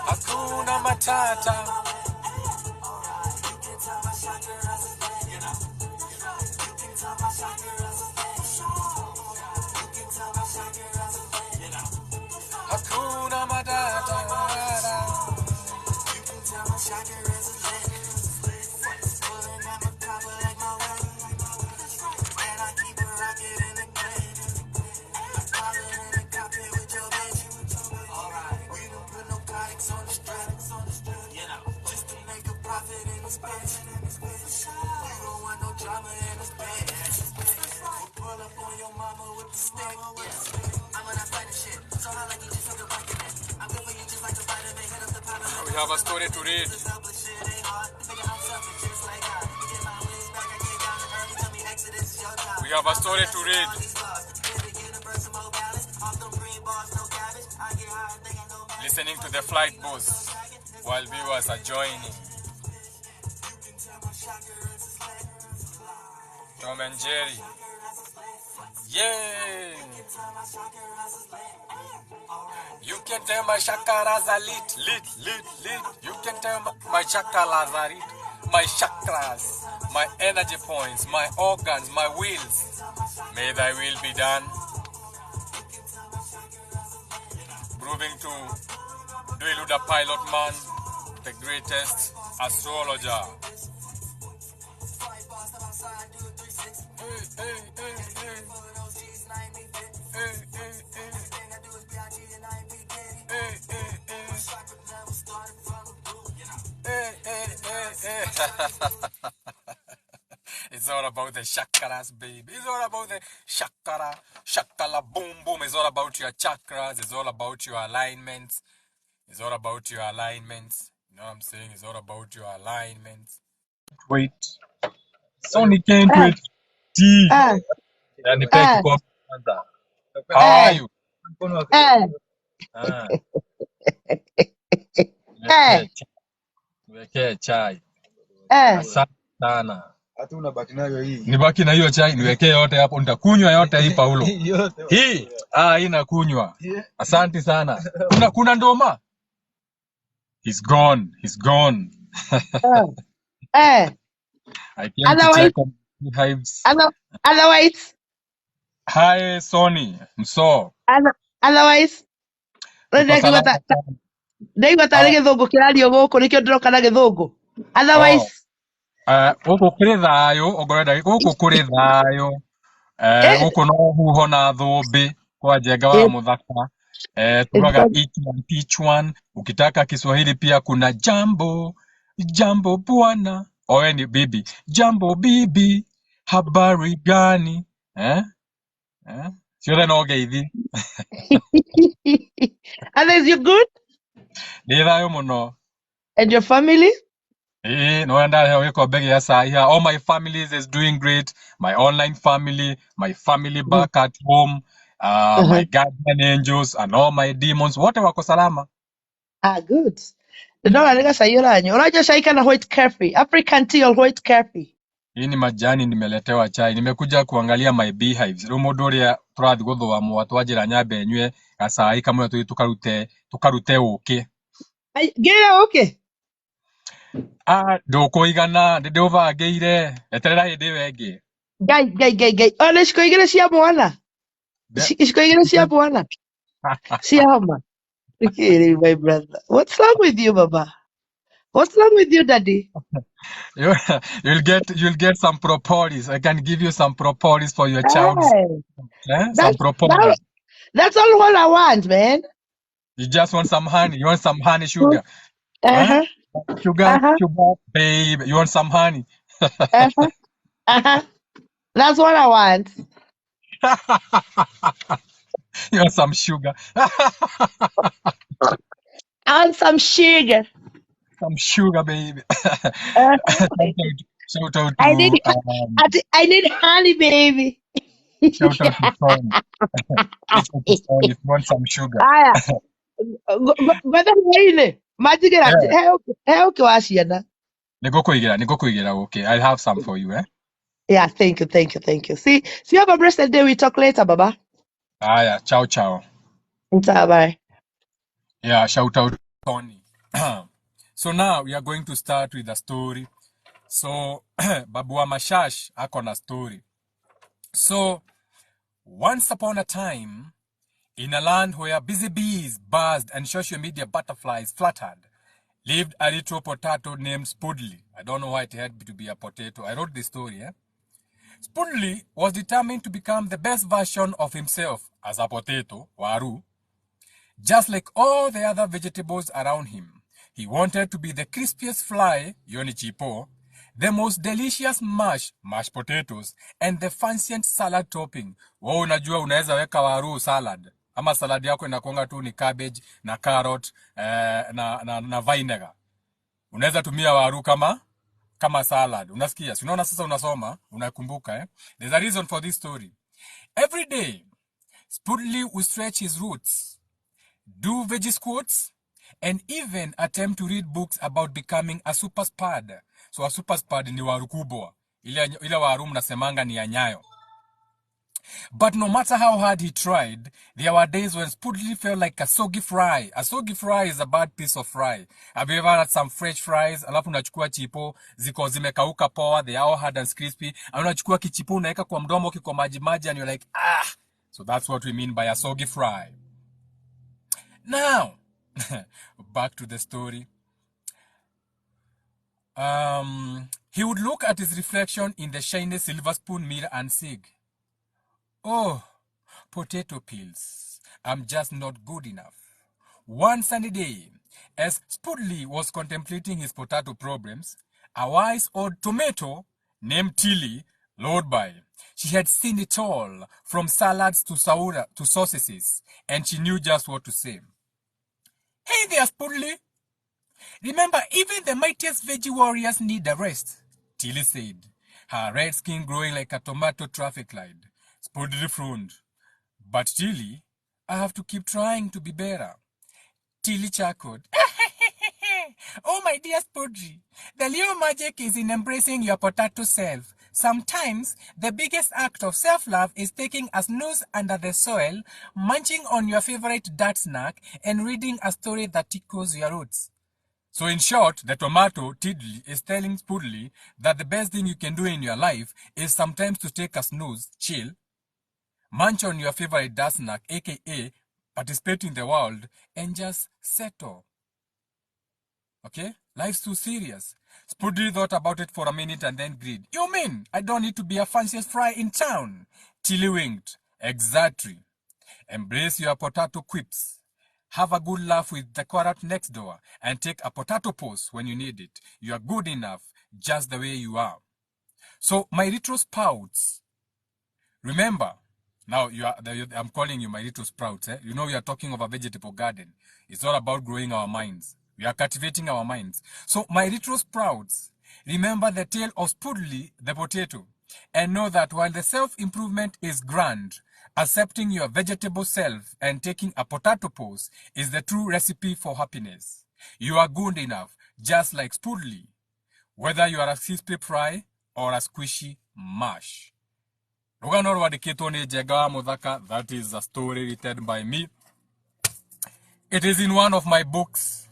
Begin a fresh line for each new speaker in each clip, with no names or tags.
Hakuna Matata. Hakuna Matata. We have a story to read. We have a story to read. Listening to the flight bus while viewers are joining. Tom and Jerry. Yay! You can tell my chakras are lit. You can tell my chakras are lit. My chakras, my energy points, my organs, my wills. May thy will be done. Proving to Dwelu the Pilot Man, the greatest astrologer. It's all about the chakras, baby. It's all about the chakra, shakala, boom, boom. It's all about your chakras. It's all about your alignments. It's all about your alignments. You know what I'm saying? It's all about your alignments. Wait. Sony can't wait. How are you? Wekee chai. Asante sana. Hata unabaki nayo hii. Nibaki na hiyo chai niwekee yote hapo, nitakunywa yote hii Paulo. Hii inakunywa. Asante sana. Kuna ndoma? He's gone. I came to check on hives.
Otherwise.
Hi Sony. Mso.
Otherwise. Ndaiga tarĩ gĩthũngũ kĩrario gũkũ nĩkĩo ndĩroka na gĩthũngũ. Otherwise.
Gũkũ kũrĩ thayũ, ongorenda gũkũ kũrĩ thayũ. Gũkũ no huho na thũmbĩ kwa njenga wa mũthaka. Tunaga each one. Ukitaka Kiswahili pia kuna jambo bwana. Owe ni bibi. Jambo bibi. Habari gani? Sio no geithi.
Others, you good?
Nĩthayo mũno.
And your family?
No wenda wiko begi ya saa here. All my families is doing great. My online family, my family back at home, my guardian angels and all my demons. Wote wako salama.
Good. Ndio nalika sayoranyo. Unajua chai kana white coffee, African tea or white coffee.
Hii ni majani nimeletewa chai. Nimekuja kuangalia my beehives. Rumodoria turathi guthwa mwa twajira nyambe nywe gasai kamwe tukarute uki.
Gira uki.
Ndukuigana ndivagire eterera hindi wengi.
Gai. Ole shikoigire cia mwana. Shikoigire cia mwana. Cia homa. Okay, my brother. What's wrong with you, Baba? What's wrong with you, Daddy?
You'll get some propolis. I can give you some propolis for your child. Some propolis.
That's all what I want, man.
You just want some honey. You want some honey sugar. Sugar, babe. You want some honey.
That's what I want.
You want some sugar.
I want some sugar.
Some sugar, baby. Shout out to
I need honey, baby.
Shout out to Tom. If you want some sugar.
But then, Majigera, help Wasiana.
Niko okay. I'll have some for you, eh?
Yeah, thank you. See you have a blessed day. We talk later, Baba.
Ah, yeah. Ciao, ciao.
Bye.
Yeah, shout out Tony. So now we are going to start with the story. So Babua Mashash akona story. So once upon a time, in a land where busy bees buzzed and social media butterflies fluttered, lived a little potato named Spudley. I don't know why it had to be a potato. I wrote this story, eh? Spudley was determined to become the best version of himself as a potato, waru, just like all the other vegetables around him. He wanted to be the crispiest fly, yoni chipo, the most delicious mashed potatoes, and the fanciest salad topping. Wewe unajua unaweza weka waru salad. Ama salad yako inakuanga tu ni cabbage na carrot na vinegar. Unaweza tumia waru kama salad. Unasikia? Si unaona sasa unasoma, unakumbuka eh? There's a reason for this story. Every day, Spudley would stretch his roots, do veggie squats, and even attempt to read books about becoming a super spad. So a super spad ni waru kubwa. Ile waru mnasemanga ni ya Nyayo. But no matter how hard he tried, there were days when Spudley felt like a soggy fry. A soggy fry is a bad piece of fry. Have you ever had some fresh fries? Alafu unachukua chipo, ziko zimekauka poa, they are all hard and crispy. And unachukua kichipo, unaweka kwa mdomo kiko maji maji, and you're like, ah! So that's what we mean by a soggy fry. Now, back to the story. He would look at his reflection in the shiny silver spoon mirror and sig. Oh, potato peels. I'm just not good enough. One sunny day, as Spudley was contemplating his potato problems, a wise old tomato named Tilly rode by. She had seen it all, from salads to sausages, and she knew just what to say. Hey there, Spudley. Remember, even the mightiest veggie warriors need a rest, Tilly said, her red skin glowing like a tomato traffic light. Spudley frowned. But Tilly, I have to keep trying to be better. Tilly chuckled. Oh, my dear Spudley, the little magic is in embracing your potato self. Sometimes, the biggest act of self-love is taking a snooze under the soil, munching on your favorite dirt snack, and reading a story that tickles your roots. So in short, the tomato, Tiddly, is telling Spudley that the best thing you can do in your life is sometimes to take a snooze, chill, munch on your favorite dirt snack, aka participate in the world, and just settle. Okay? Life's too serious. Spudley thought about it for a minute and then agreed. You mean I don't need to be a fanciest fry in town? Tilly winked. Exactly. Embrace your potato quips. Have a good laugh with the carrot next door and take a potato pose when you need it. You are good enough just the way you are. So, my little sprouts, remember, now I'm calling you my little sprouts. Eh? You know we are talking of a vegetable garden. It's all about growing our minds. We are cultivating our minds. So, my little sprouts, remember the tale of Spudley the potato, and know that while the self-improvement is grand, accepting your vegetable self and taking a potato pose is the true recipe for happiness. You are good enough, just like Spudley, whether you are a crispy fry or a squishy mash. That is a story written by me. It is in one of my books.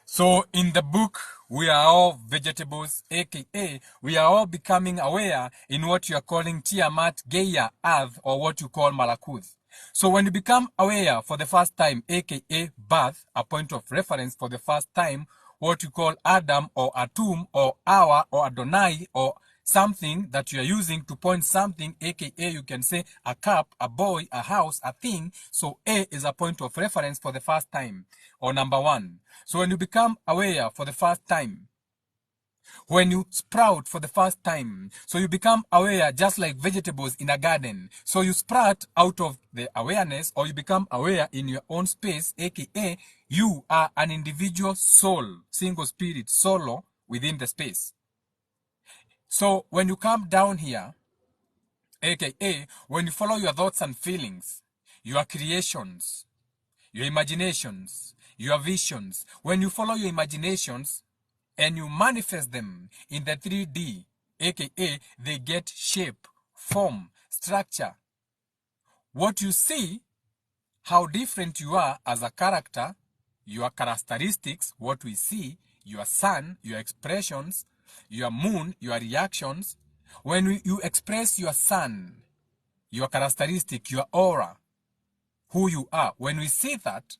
So in the book, we are all vegetables, aka we are all becoming aware in what you are calling Tiamat, Gaia, Earth, or what you call Malakuth. So when you become aware for the first time, aka birth, a point of reference for the first time, what you call Adam or Atum or Awa or Adonai or something that you are using to point something, aka you can say a cup, a boy, a house, a thing. So A is a point of reference for the first time, or number one. So when you become aware for the first time, when you sprout for the first time, so you become aware just like vegetables in a garden. So you sprout out of the awareness, or you become aware in your own space, aka you are an individual soul, single spirit, solo within the space. So when you come down here, aka when you follow your thoughts and feelings, your creations, your imaginations, your visions, when you follow your imaginations, and you manifest them in the 3D, aka they get shape, form, structure. What you see, how different you are as a character, your characteristics, what we see, your sun, your expressions, your moon, your reactions. When you express your sun, your characteristic, your aura, who you are, when we see that,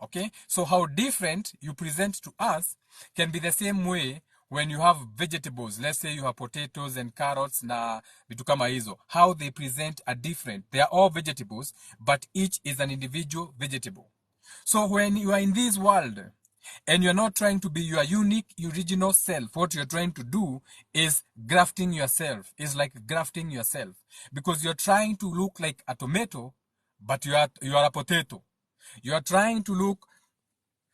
okay, so how different you present to us can be the same way when you have vegetables. Let's say you have potatoes and carrots na vitu kama hizo. How they present are different. They are all vegetables, but each is an individual vegetable. So when you are in this world and you're not trying to be your unique, original self, what you're trying to do is grafting yourself. It's like grafting yourself. Because you're trying to look like a tomato, but you are a potato. You are trying to look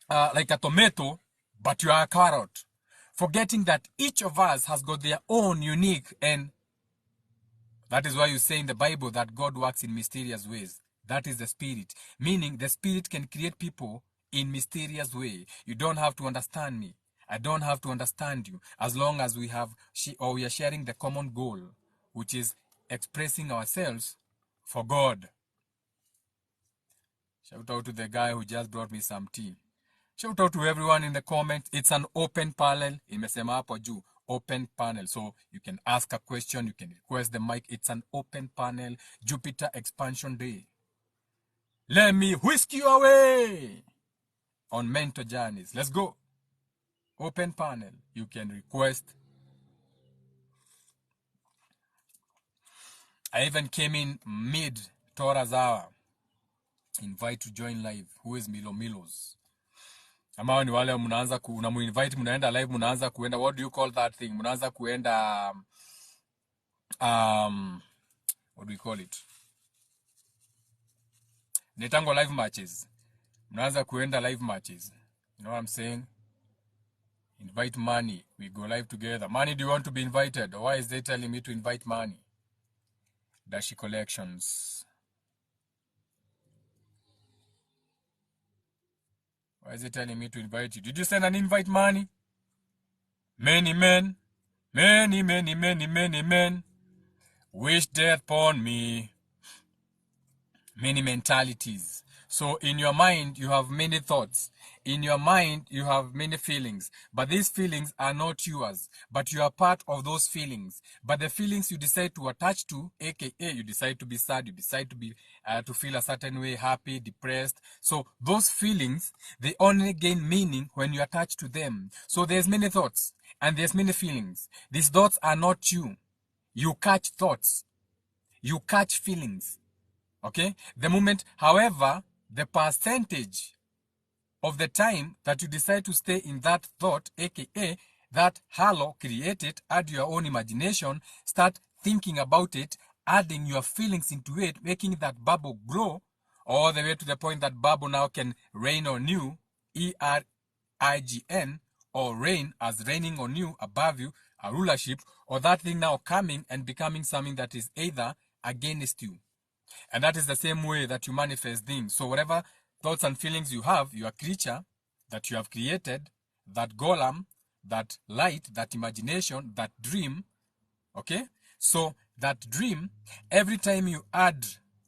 like a tomato, but you are a carrot. Forgetting that each of us has got their own unique, and that is why you say in the Bible that God works in mysterious ways. That is the spirit. Meaning the spirit can create people in mysterious way. You don't have to understand me. I don't have to understand you. As long as we are sharing the common goal, which is expressing ourselves for God. Shout out to the guy who just brought me some tea. Shout out to everyone in the comments. It's an open panel. Imesema hapo juu. Open panel. So you can ask a question. You can request the mic. It's an open panel. Jupiter Expansion Day. Let me whisk you away on mentor journeys. Let's go. Open panel. You can request. I even came in mid Tora's hour. Invite to join live. Who is Milo Milos? Ama ni wale mnaanza unamuinvite mnaenda live mnaanza kuenda, what do you call that thing? Mnaanza kuenda what do we call it? Netango live matches. Mnaanza kuenda live matches. You know what I'm saying? Invite Money. We go live together. Money, do you want to be invited? Or why is they telling me to invite Money? Dashi Collections. Why is it telling me to invite you? Did you send an invite, Money? Many men, many men wish death upon me. Many mentalities. So in your mind, you have many thoughts. In your mind, you have many feelings. But these feelings are not yours. But you are part of those feelings. But the feelings you decide to attach to, aka you decide to be sad, you decide to be to feel a certain way, happy, depressed. So those feelings, they only gain meaning when you attach to them. So there's many thoughts and there's many feelings. These thoughts are not you. You catch thoughts. You catch feelings. Okay? The moment, however, the percentage of the time that you decide to stay in that thought, aka that halo, create it, add your own imagination, start thinking about it, adding your feelings into it, making that bubble grow, all the way to the point that bubble now can rain on you, ERIGN, or rain as raining on you, above you, a rulership, or that thing now coming and becoming something that is either against you. And that is the same way that you manifest things. So whatever thoughts and feelings you have, your creature that you have created, that golem, that light, that imagination, that dream, okay? So that dream, every time you add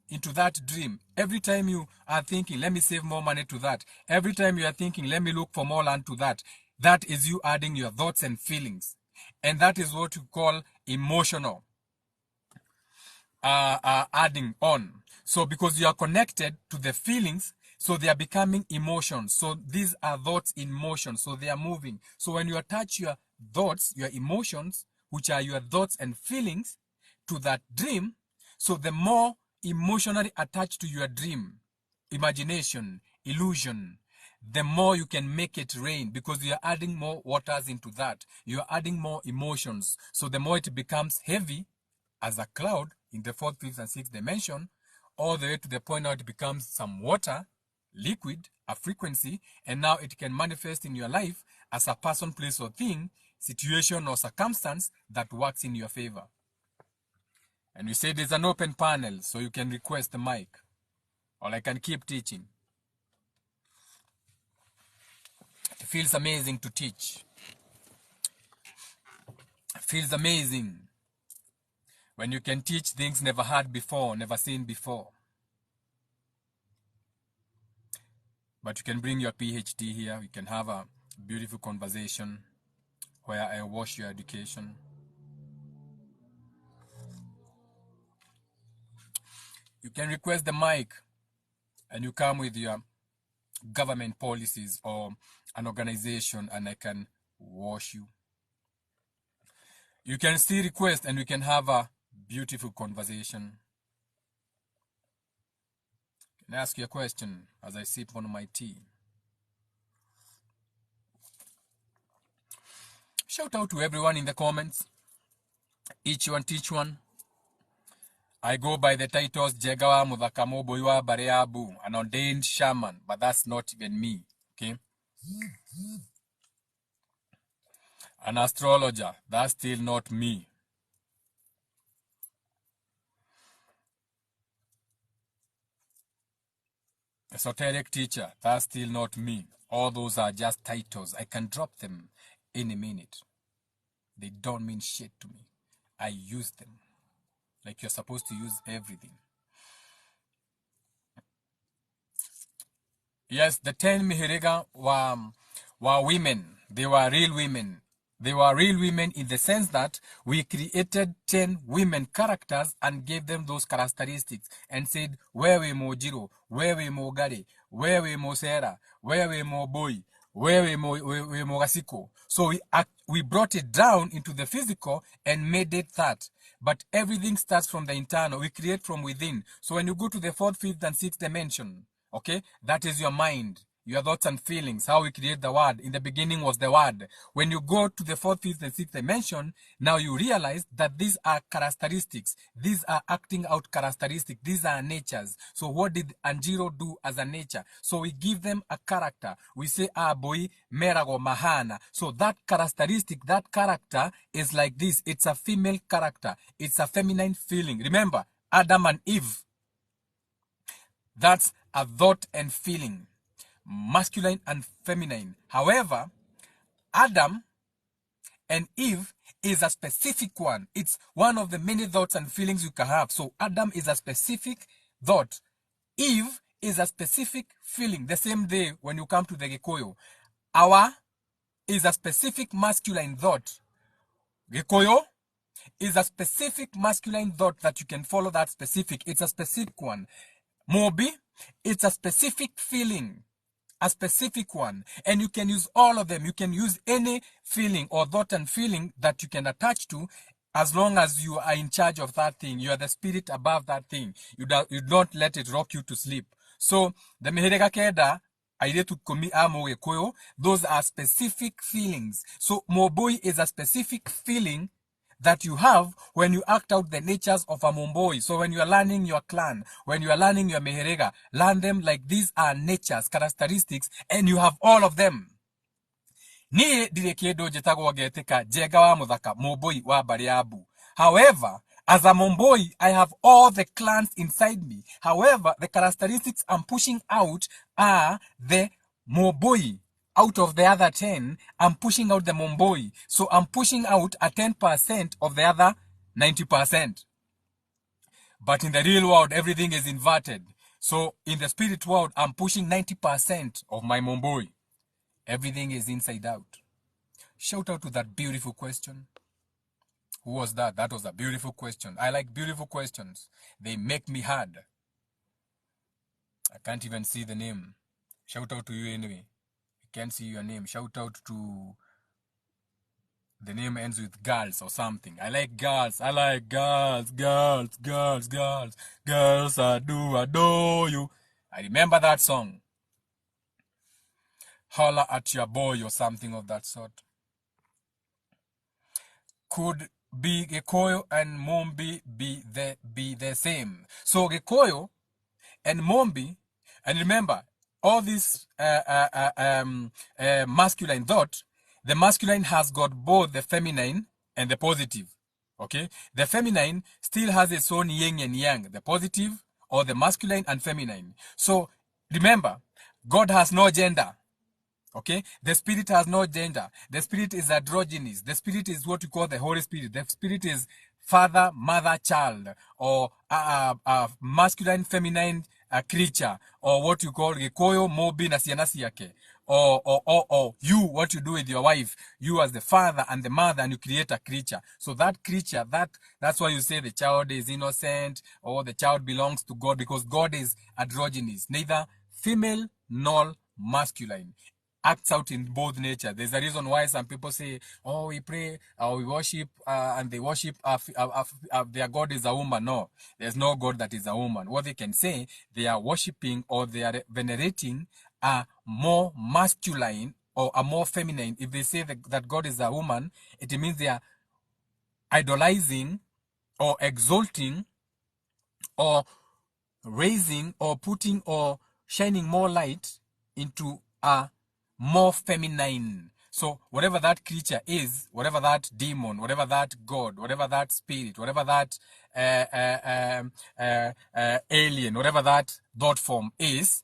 into that dream, every time you are thinking, let me save more money to that, every time you are thinking, let me look for more land to that, that is you adding your thoughts and feelings. And that is what you call emotional. Adding on. So because you are connected to the feelings, so they are becoming emotions. So these are thoughts in motion. So they are moving. So when you attach your thoughts, your emotions, which are your thoughts and feelings, to that dream, so the more emotionally attached to your dream, imagination, illusion, the more you can make it rain, because you are adding more waters into that. You are adding more emotions. So the more it becomes heavy as a cloud in the 4th, 5th, and 6th dimension, all the way to the point now it becomes some water, liquid, a frequency, and now it can manifest in your life as a person, place, or thing, situation, or circumstance that works in your favor. And we say there's an open panel, so you can request the mic, or I can keep teaching. It feels amazing to teach. Feels amazing when you can teach things never heard before, never seen before. But you can bring your PhD here. We can have a beautiful conversation where I wash your education. You can request the mic and you come with your government policies or an organization and I can wash you. You can still request and we can have a beautiful conversation. Can I ask you a question as I sip on my tea? Shout out to everyone in the comments. Each one teach one. I go by the titles Jegawa Muthaka Boywa Bareabu, an ordained shaman, but that's not even me, okay? An astrologer, that's still not me. Esoteric teacher, that's still not me. All those are just titles. I can drop them any minute. They don't mean shit to me. I use them like you're supposed to use everything. Yes, the 10 Mihirega were women. They were real women. They were real women in the sense that we created 10 women characters and gave them those characteristics and said, where we mo Jiro, where we mo Gare, where we mo Sarah, where we mo Boy, where we mo Gasiko. So we brought it down into the physical and made it that. But everything starts from the internal. We create from within. So when you go to the 4th, 5th, and 6th dimension, okay, that is your mind, your thoughts and feelings, how we create the word. In the beginning was the word. When you go to the 4th, 5th, and 6th dimension, now you realize that these are characteristics. These are acting out characteristics. These are natures. So what did Anjiro do as a nature? So we give them a character. We say, boy, merago mahana. So that characteristic, that character is like this. It's a female character. It's a feminine feeling. Remember, Adam and Eve. That's a thought and feeling. Masculine and feminine. However, Adam and Eve is a specific one. It's one of the many thoughts and feelings you can have. So Adam is a specific thought. Eve is a specific feeling. The same day when you come to the Gikoyo. Awa is a specific masculine thought. Gikoyo is a specific masculine thought that you can follow that specific. It's a specific one. Mobi, it's a specific feeling. A specific one, and you can use all of them. You can use any feeling or thought and feeling that you can attach to, as long as you are in charge of that thing. You are the spirit above that thing. You don't let it rock you to sleep. So the Mihirega Keda, those are specific feelings. So Moboi is a specific feeling that you have when you act out the natures of a Momboi. So when you are learning your clan, when you are learning your Meherega, learn them like these are natures, characteristics, and you have all of them. Ni direkedo jetago wageteka jegawa muthaka Momboi wa Bariabu. However, as a Momboi, I have all the clans inside me. However, the characteristics I'm pushing out are the Momboi. Out of the other 10, I'm pushing out the Momboi. So I'm pushing out a 10% of the other 90%. But in the real world, everything is inverted. So in the spirit world, I'm pushing 90% of my Momboi. Everything is inside out. Shout out to that beautiful question. Who was that? That was a beautiful question. I like beautiful questions. They make me hard. I can't even see the name. Shout out to you anyway. Can't see your name. Shout out to the name ends with girls or something. I like girls. I like girls. Girls, I do adore you. I remember that song. Holla at your boy or something of that sort. Could be Gikoyo and Mombi be the same? So Gikoyo and Mombi, and remember, all this masculine thought, the masculine has got both the feminine and the positive. Okay? The feminine still has its own yin and yang, the positive or the masculine and feminine. So remember, God has no gender. Okay, the spirit has no gender. The spirit is androgynous. The spirit is what we call the Holy Spirit. The spirit is father, mother, child, or masculine, feminine creature, or what you call Gikoyo, Mobi, na sianasi yake. Or you, what you do with your wife, you as the father and the mother, and you create a creature. So that creature, that's why you say the child is innocent, or the child belongs to God, because God is androgynous, neither female nor masculine, acts out in both nature. There's a reason why some people say, oh, we pray, we worship, and they worship, their God is a woman. No, there's no God that is a woman. What they can say, they are worshiping or they are venerating a more masculine or a more feminine. If they say that God is a woman, it means they are idolizing or exalting or raising or putting or shining more light into a more feminine. So whatever that creature is, whatever that demon, whatever that God, whatever that spirit, whatever that alien, whatever that thought form is,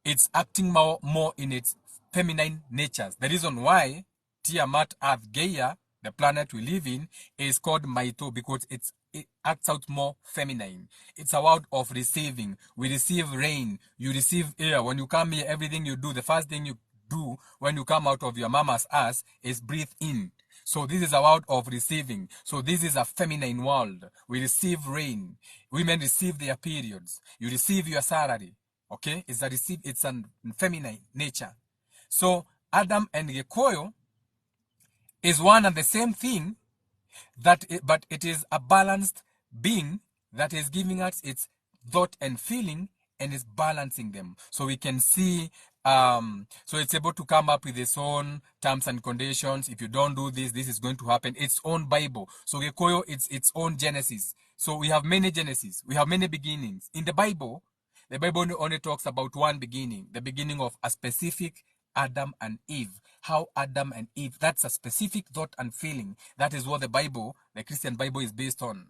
it's acting more in its feminine natures. The reason why Tiamat, Earth, Gaia, the planet we live in, is called Maito, because it acts out more feminine. It's a word of receiving. We receive rain. You receive air. When you come here, everything you do, the first thing you do when you come out of your mama's ass is breathe in. So this is a word of receiving. So this is a feminine world. We receive rain. Women receive their periods. You receive your salary. Okay, it's a feminine nature. So Adam and Gikoyo is one and the same thing, but it is a balanced being that is giving us its thought and feeling and is balancing them. So we can see, so it's able to come up with its own terms and conditions. If you don't do this, this is going to happen. Its own Bible. So Gikoyo, it's its own Genesis. So we have many Genesis. We have many beginnings. In the Bible only talks about one beginning, the beginning of a specific Adam and Eve. How Adam and Eve, that's a specific thought and feeling. That is what the Bible, the Christian Bible, is based on.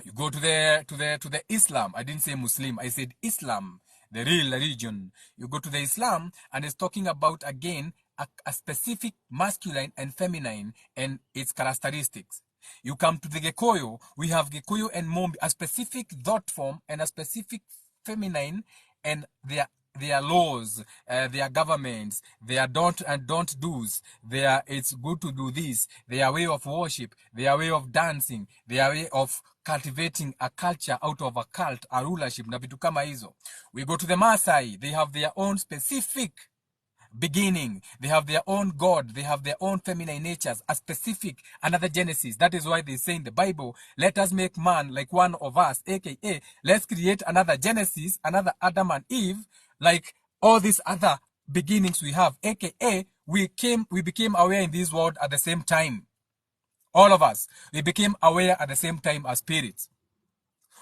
You go to the Islam. I didn't say Muslim, I said Islam, the real religion. You go to the Islam and it's talking about, again, a specific masculine and feminine and its characteristics. You come to the Gikoyo, we have Gikoyo and Mombi, a specific thought form and a specific feminine, and their laws, their governments, their don't and don't do's, it's good to do this, their way of worship, their way of dancing, their way of cultivating a culture out of a cult, a rulership, na vitu kama hizo. We go to the Maasai, they have their own specific beginning, they have their own God, they have their own feminine natures, a specific, another Genesis. That is why they say in the Bible, let us make man like one of us, aka let's create another Genesis, another Adam and Eve, like all these other beginnings we have, aka we became aware in this world at the same time. All of us, we became aware at the same time as spirits.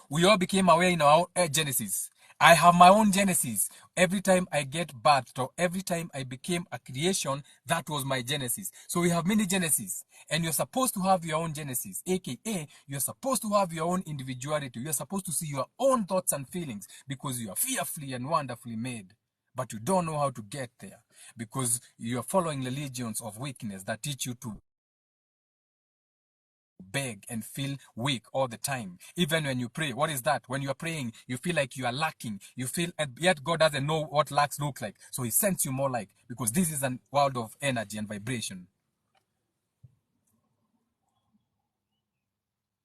We all became aware in our own Genesis. I have my own Genesis. Every time I get birthed or every time I became a creation, that was my Genesis. So we have many Genesis. And you're supposed to have your own Genesis, aka you're supposed to have your own individuality. You're supposed to see your own thoughts and feelings because you are fearfully and wonderfully made. But you don't know how to get there because you're following religions of weakness that teach you to beg and feel weak all the time. Even when you pray, what is that? When you are praying, you feel like you are lacking. You feel, and yet God doesn't know what lacks look like. So he sends you more like, because this is a world of energy and vibration.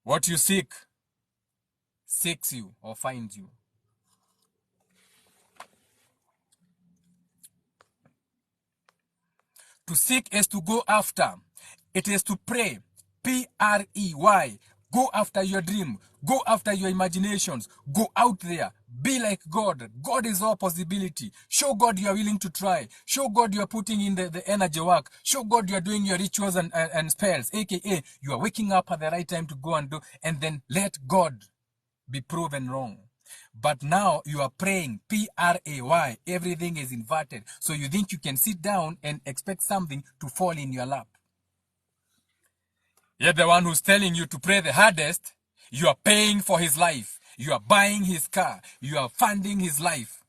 What you seek, seeks you or finds you. To seek is to go after. It is to pray. P-R-E-Y. Go after your dream. Go after your imaginations. Go out there. Be like God. God is all possibility. Show God you are willing to try. Show God you are putting in the energy work. Show God you are doing your rituals and spells. AKA, you are waking up at the right time to go and do. And then let God be proven wrong. But now you are praying, P-R-A-Y. Everything is inverted. So you think you can sit down and expect something to fall in your lap. Yet the one who's telling you to pray the hardest, you are paying for his life. You are buying his car. You are funding his life.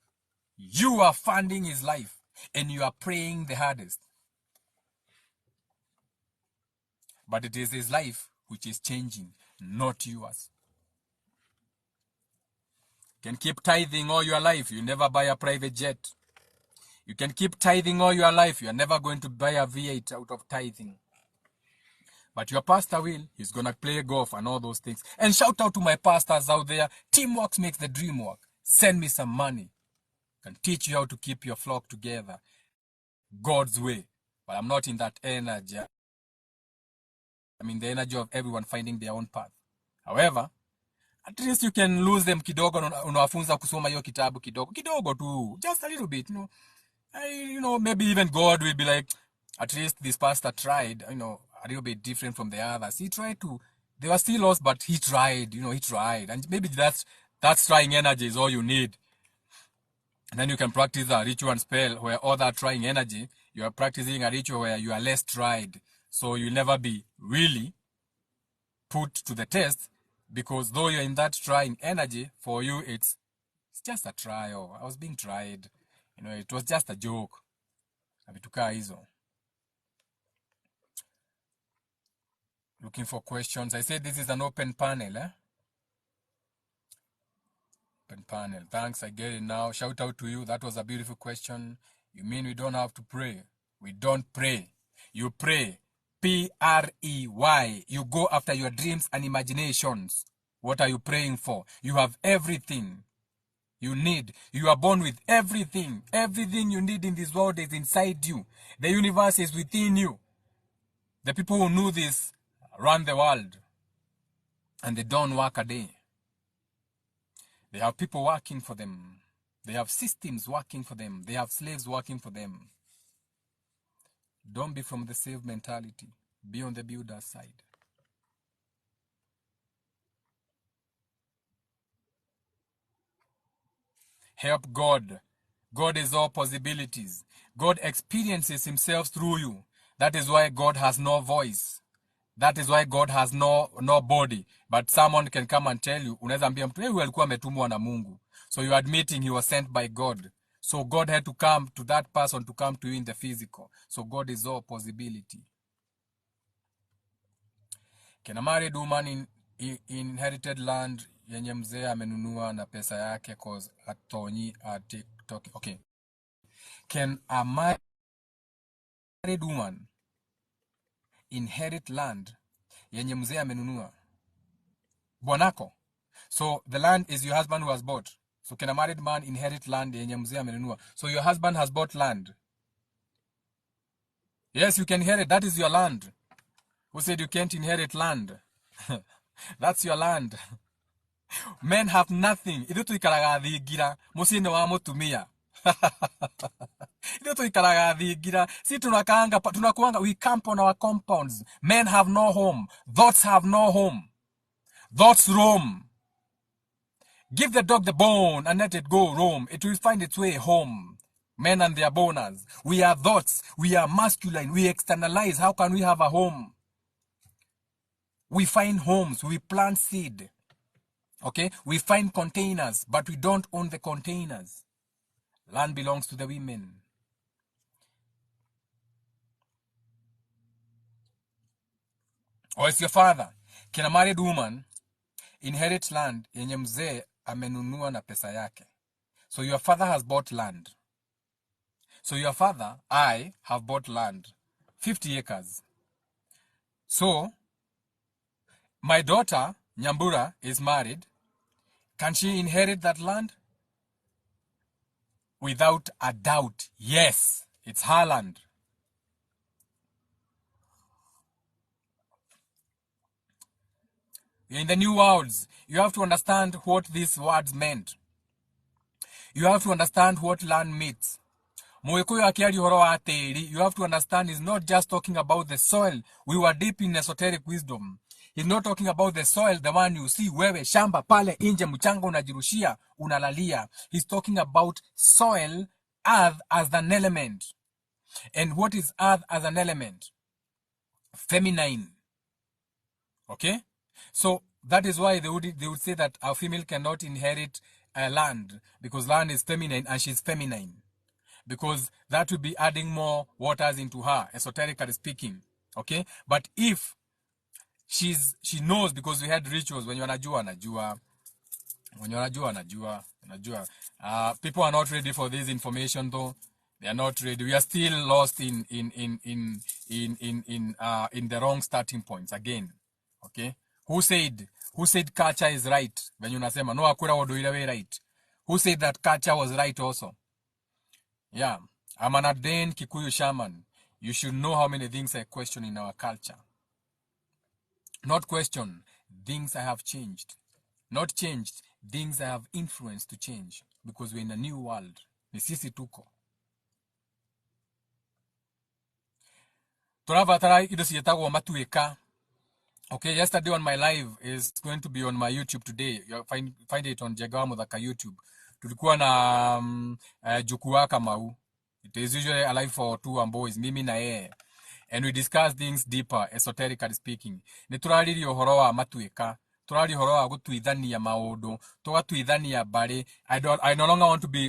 You are funding his life. and you are praying the hardest. But it is his life which is changing, not yours. You can keep tithing all your life, you never buy a private jet. You can keep tithing all your life, you are never going to buy a V8 out of tithing. But your pastor will, he's going to play golf and all those things. And shout out to my pastors out there, teamwork makes the dream work. Send me some money. I can teach you how to keep your flock together God's way. But I'm not in that energy. I'm in the energy of everyone finding their own path. However, at least you can lose them kidogo, unawafunza kusoma hiyo kitabu kidogo. Kidogo tu, just a little bit, maybe even God will be like, at least this pastor tried, a little bit different from the others. He tried to, they were still lost, but he tried, he tried. And maybe that's trying energy is all you need. And then you can practice a ritual and spell where all that trying energy, you are practicing a ritual where you are less tried. So you'll never be really put to the test, because though you're in that trying energy, for you it's just a trial. I was being tried. It was just a joke. Avitukaa hizo. Looking for questions. I said this is an open panel, Open panel. Thanks, I get it now. Shout out to you. That was a beautiful question. You mean we don't have to pray? We don't pray. You pray. P-R-E-Y. You go after your dreams and imaginations. What are you praying for? You have everything you need. You are born with everything. Everything you need in this world is inside you. The universe is within you. The people who knew this run the world, and they don't work a day. They have people working for them. They have systems working for them. They have slaves working for them. Don't be from the slave mentality. Be on the builder's side. Help God. God is all possibilities. God experiences himself through you. That is why God has no voice. That is why God has no body. But someone can come and tell you, unaweza ambia mtu, huyu alikuwa ametumwa na Mungu. So you're admitting he was sent by God. So God had to come to that person to come to you in the physical. So God is all possibility. Can a married woman inherited land yenye mzee amenunua na pesa yake cause atonyi TikTok? Okay. Can a married woman inherit land yenye mzee amenunua? Bwanako. So the land is your husband who has bought. So can a married man inherit land yenye mzee amenunua? So your husband has bought land. Yes, you can inherit. That is your land. Who said you can't inherit land? That's your land. Men have nothing. Ithu tuikaraga thingira muciini wa mutumia. Ithu tuikaraga thingira. Si tunakuanga, we camp on our compounds. Men have no home. Thoughts have no home. Thoughts roam. Give the dog the bone and let it go roam. It will find its way home. Men and their boners. We are thoughts. We are masculine. We externalize. How can we have a home? We find homes. We plant seed. Okay? We find containers, but we don't own the containers. Land belongs to the women. Or it's your father. Can a married woman inherit land yenye mzee amenunua na pesa yake? So your father has bought land. So your father, I, have bought land. 50 acres. So, my daughter, Nyambura, is married. Can she inherit that land? Without a doubt, yes. It's her land. In the new worlds, you have to understand what these words meant. You have to understand what land means. You have to understand he's not just talking about the soil. We were deep in esoteric wisdom. He's not talking about the soil, the one you see, wewe, shamba, pale, inje, mchanga, unajirushia, unalalia. He's talking about soil, earth as an element. And what is earth as an element? Feminine. Okay? So that is why they would say that a female cannot inherit land, because land is feminine and she's feminine. because that will be adding more waters into her, esoterically speaking. Okay? But if she knows, because we had rituals when you anajua. People are not ready for this information though. They are not ready. We are still lost in the wrong starting points again. Okay? Who said culture is right? When you nasema no akura wodoira way right. Who said that culture was right also? Yeah. I'm an ordained Kikuyu shaman. You should know how many things I question in our culture. Not question, things I have changed. Not changed, things I have influenced to change. Because we're in a new world. Ni sisi tuko. Turavatara ido siyetagwo matueka. Okay, yesterday on my live is going to be on my YouTube today. You'll find it on Njega wa Muthaka YouTube. Tulikuwa na Jukua Kamau. It is usually a live for two boys, mimi na yeye. And we discuss things deeper, esoterically speaking. Niturariri uhoro wa matuika. Turari uhoro wa gutuithania maundu. Tugatuithania bari. I no longer want to be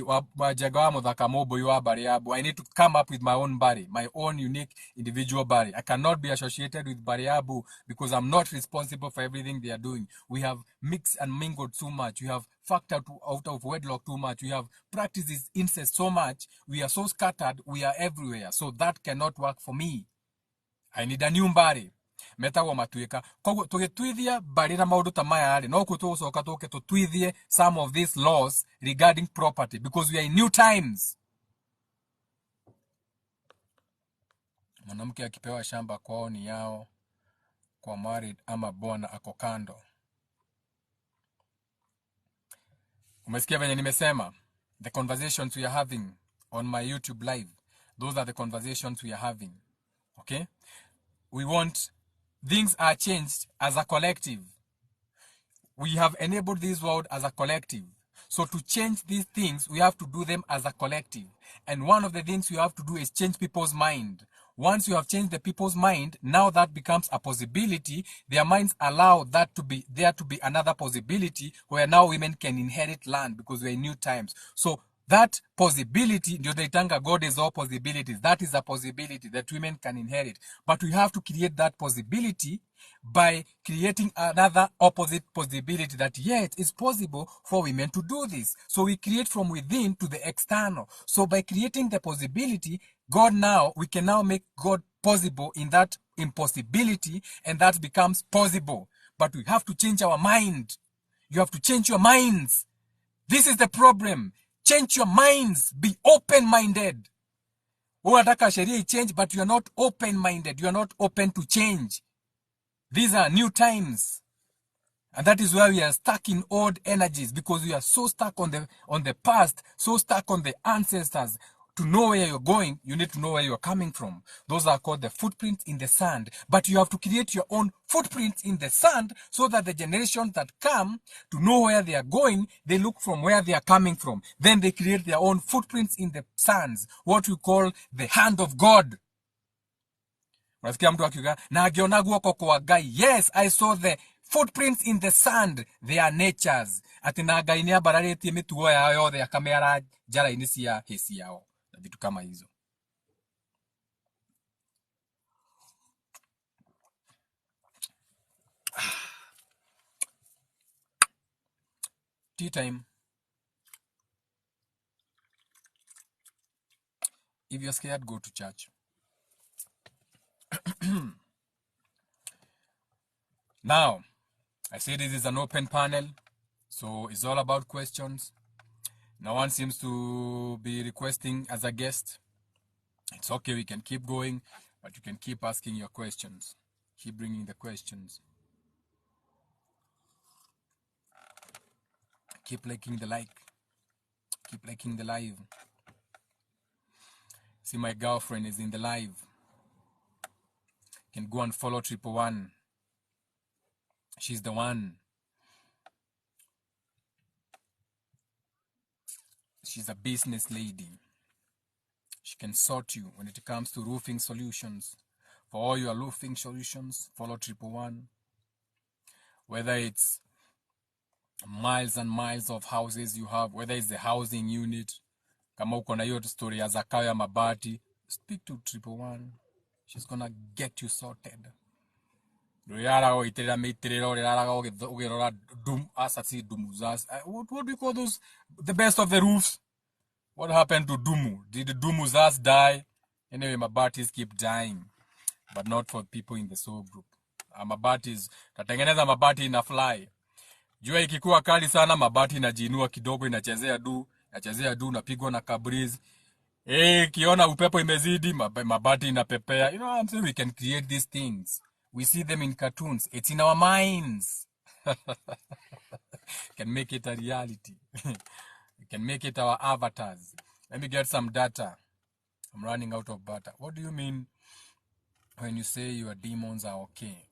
Njega wa Muthaka Moboi wa bari abu. I need to come up with my own bari, my own unique individual bari. I cannot be associated with bari abu because I'm not responsible for everything they are doing. We have mixed and mingled too much. We have fucked out of wedlock too much. We have practiced this incest so much. We are so scattered. We are everywhere. So that cannot work for me. I need a new body. Metagwo matuika. Koguo tugituithia bari na maundu ta maya ri no ku tugucoka tuke tutuithie some of these laws regarding property because we are in new times. Mwanamke akipewa shamba kwao ni yao, kwa married ama bwana ako kando. Umesikia venye nimesema? The conversations we are having on my YouTube live, those are the conversations we are having. Okay? We want, things are changed as a collective. We have enabled this world as a collective. So to change these things, we have to do them as a collective. And one of the things we have to do is change people's mind. Once you have changed the people's mind, now that becomes a possibility. Their minds allow that to be there to be another possibility where now women can inherit land because we're in new times. So that possibility, God is all possibilities. That is a possibility that women can inherit. But we have to create that possibility by creating another opposite possibility that yet it's possible for women to do this. So we create from within to the external. So by creating the possibility, we can now make God possible in that impossibility, and that becomes possible. But we have to change our mind. You have to change your minds. This is the problem. Change your minds. Be open-minded. Unataka sheria change, but you are not open-minded. You are not open to change. These are new times. And that is why we are stuck in old energies, because we are so stuck on the past, so stuck on the ancestors. To know where you're going, you need to know where you're coming from. Those are called the footprints in the sand. But you have to create your own footprints in the sand so that the generations that come to know where they are going, they look from where they are coming from. Then they create their own footprints in the sands, what we call the hand of God. Unasikia mtu akiuga na agiona guoko kwa Ngai. Yes, I saw the footprints in the sand. They are natures. Ati na Ngai ni abararetie mitugo yao yothe akameara njara-ini cia hĩci yao na vitu kama hizo. Tea time. If you're scared, go to church. Now, I say this is an open panel, so it's all about questions. No one seems to be requesting as a guest. It's okay, we can keep going, but you can keep asking your questions. Keep bringing the questions. Keep liking the like. Keep liking the live. See, my girlfriend is in the live. You can go and follow 111. She's the one. She's a business lady. She can sort you when it comes to roofing solutions. For all your roofing solutions, follow 111. Whether it's miles and miles of houses you have, whether it's the housing unit, Kama uko na hiyo story ya Zakayo ya mabati, speak to 111. She's gonna get you sorted. What do you call those? The best of the roofs? What happened to Dumu? Did Dumu's ass die? Anyway, mabatis keep dying, but not for people in the soul group. Mabatis, tatengeneza mabati ina fly. Jua ikikuwa kali sana, mabati inajiinua kidogo, inachezea du, napigwa na kabriz. Kiona upepo imezidi, mabati inapepea. You know what I'm saying? We can create these things. We see them in cartoons. It's in our minds. Can make it a reality. We can make it our avatars. Let me get some data. I'm running out of data. What do you mean when you say your demons are okay?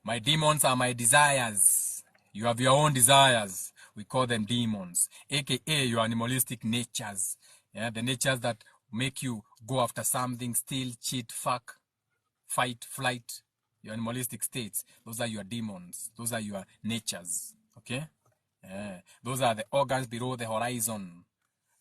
My demons are my desires. You have your own desires. We call them demons, aka your animalistic natures. Yeah, the natures that make you go after something, steal, cheat, fuck, fight, flight. Your animalistic states. Those are your demons. Those are your natures. Okay? Yeah. Those are the organs below the horizon.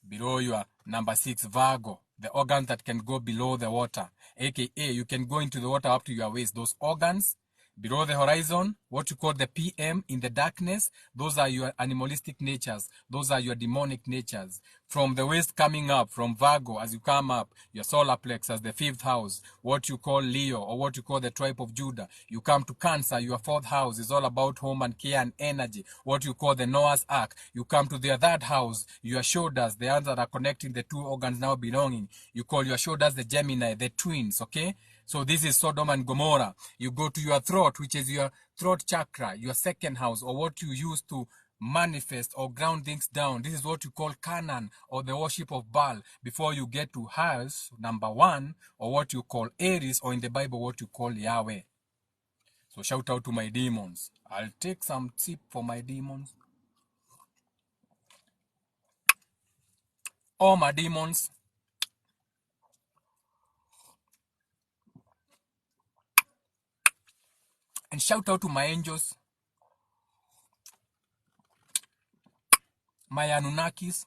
Below your number 6, Virgo. The organs that can go below the water. AKA, you can go into the water up to your waist. Those organs below the horizon, what you call the PM in the darkness, those are your animalistic natures. Those are your demonic natures. From the waist coming up, from Virgo, as you come up, your solar plexus, the 5th house, what you call Leo, or what you call the tribe of Judah. You come to Cancer, your 4th house is all about home and care and energy. What you call the Noah's Ark. You come to their 3rd house, your shoulders, the ones that are connecting the 2 organs now belonging. You call your shoulders the Gemini, the twins, okay? So this is Sodom and Gomorrah. You go to your throat, which is your throat chakra, your 2nd house, or what you use to manifest or ground things down. This is what you call Canaan, or the worship of Baal, before you get to house number 1, or what you call Aries, or in the Bible what you call Yahweh. So shout out to my demons. I'll take some tip for my demons. All my demons, and shout out to my angels, my Anunnakis,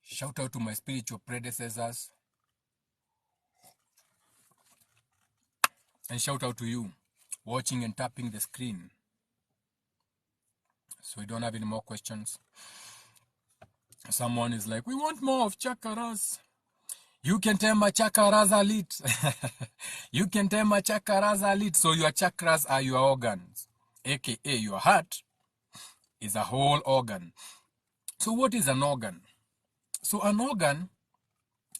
shout out to my spiritual predecessors, and shout out to you watching and tapping the screen. So we don't have any more questions. Someone is like, we want more of chakras. You can tell my chakras are lit. You can tell my chakras are lit. So your chakras are your organs, aka your heart is a whole organ. So what is an organ? So an organ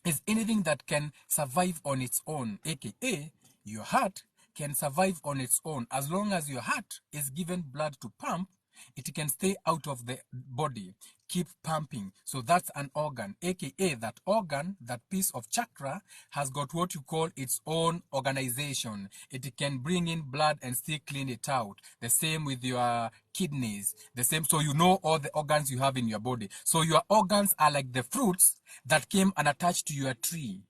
is anything that can survive on its own, aka your heart can survive on its own. As long as your heart is given blood to pump, it can stay out of the body, keep pumping. So that's an organ, aka that organ, that piece of chakra has got what you call its own organization. It can bring in blood and still clean it out. The same with your kidneys, the same. So you know all the organs you have in your body. So your organs are like the fruits that came and attached to your tree,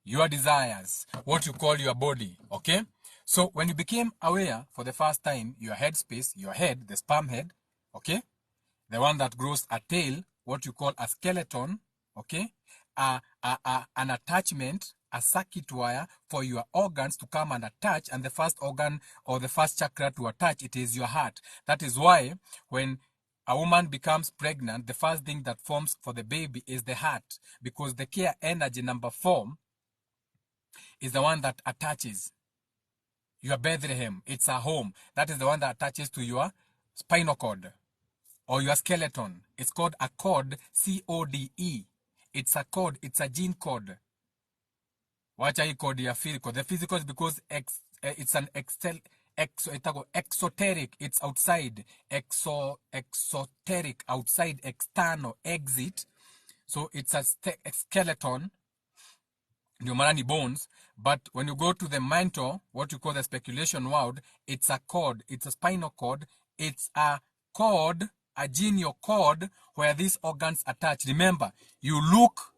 your desires, what you call your body, okay? So when you became aware for the first time, your head space, your head, the sperm head, okay? The one that grows a tail, what you call a skeleton, okay? An attachment, a circuit wire for your organs to come and attach, and the first organ or the first chakra to attach, it is your heart. That is why when a woman becomes pregnant, the first thing that forms for the baby is the heart, because the care energy number 4 is the one that attaches your Bethlehem. It's a home. That is the one that attaches to your spinal cord or your skeleton. It's called a cord, C-O-D-E. It's a cord. It's a gene code. Wacha hii code ya physical. The physical is because it's an exoteric. It's outside. Exoteric, outside, external, exit. So it's a skeleton. Ndio maana ni bones. But when you go to the mental, what you call the speculation world, it's a cord. It's a spinal cord. It's a cord, a genial cord where these organs attach. Remember, you look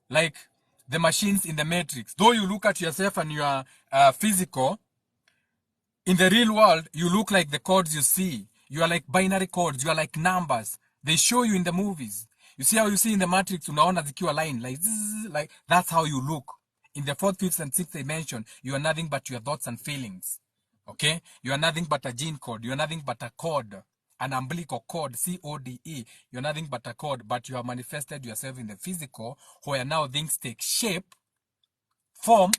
like the machines in the Matrix. Though you look at yourself and you are physical, In the real world, you look like the codes you see. You are like binary codes. You are like numbers. They show you in the movies. You see how you see in the Matrix, unaona zikiwa line, like zzz, like that's how you look. In the fourth, fifth, and sixth dimension, you are nothing but your thoughts and feelings. Okay? You are nothing but a gene code. You are nothing but a code. An umbilical cord, C-O-D-E. You are nothing but a code, but you have manifested yourself in the physical, where now things take shape, form,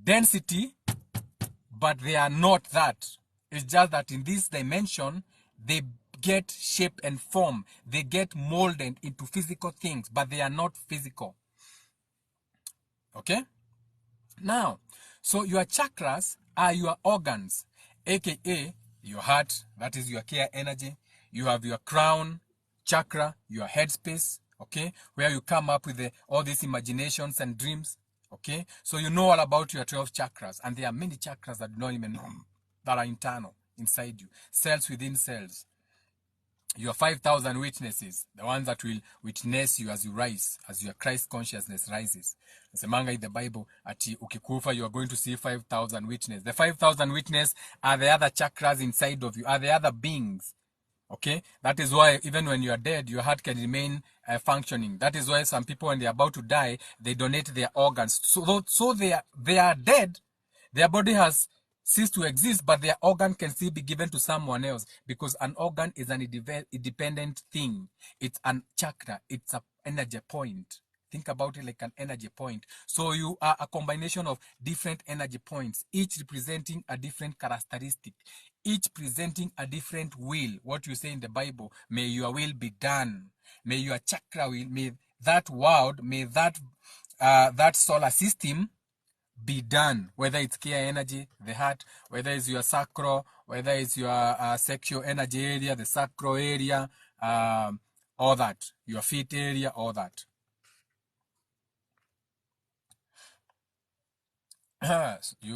density, but they are not that. It's just that in this dimension, they get shape and form. They get molded into physical things, but they are not physical. Okay? Now, so your chakras are your organs, aka your heart, that is your care energy. You have your crown chakra, your headspace, okay, where you come up with all these imaginations and dreams. Okay, so you know all about your 12 chakras, and there are many chakras that do not even know, that are internal inside you, cells within cells. Your 5,000 witnesses, the ones that will witness you as you rise, as your Christ consciousness rises. Nasemanga in the Bible, ati ukikufa, you are going to see 5,000 witnesses. The 5,000 witnesses are the other chakras inside of you, are the other beings. Okay, that is why even when you are dead, your heart can remain functioning. That is why some people, when they are about to die, they donate their organs. So they are dead. Their body has ceased to exist, but their organ can still be given to someone else, because an organ is an independent thing. It's an chakra. It's an energy point. Think about it like an energy point. So you are a combination of different energy points, each representing a different characteristic, each presenting a different will. What you say in the Bible, may your will be done. May your chakra will, may that world, may that solar system be done. Whether it's care energy, the heart, whether it's your sacral, whether it's your sexual energy area, the sacral area, all that, your feet area, all that.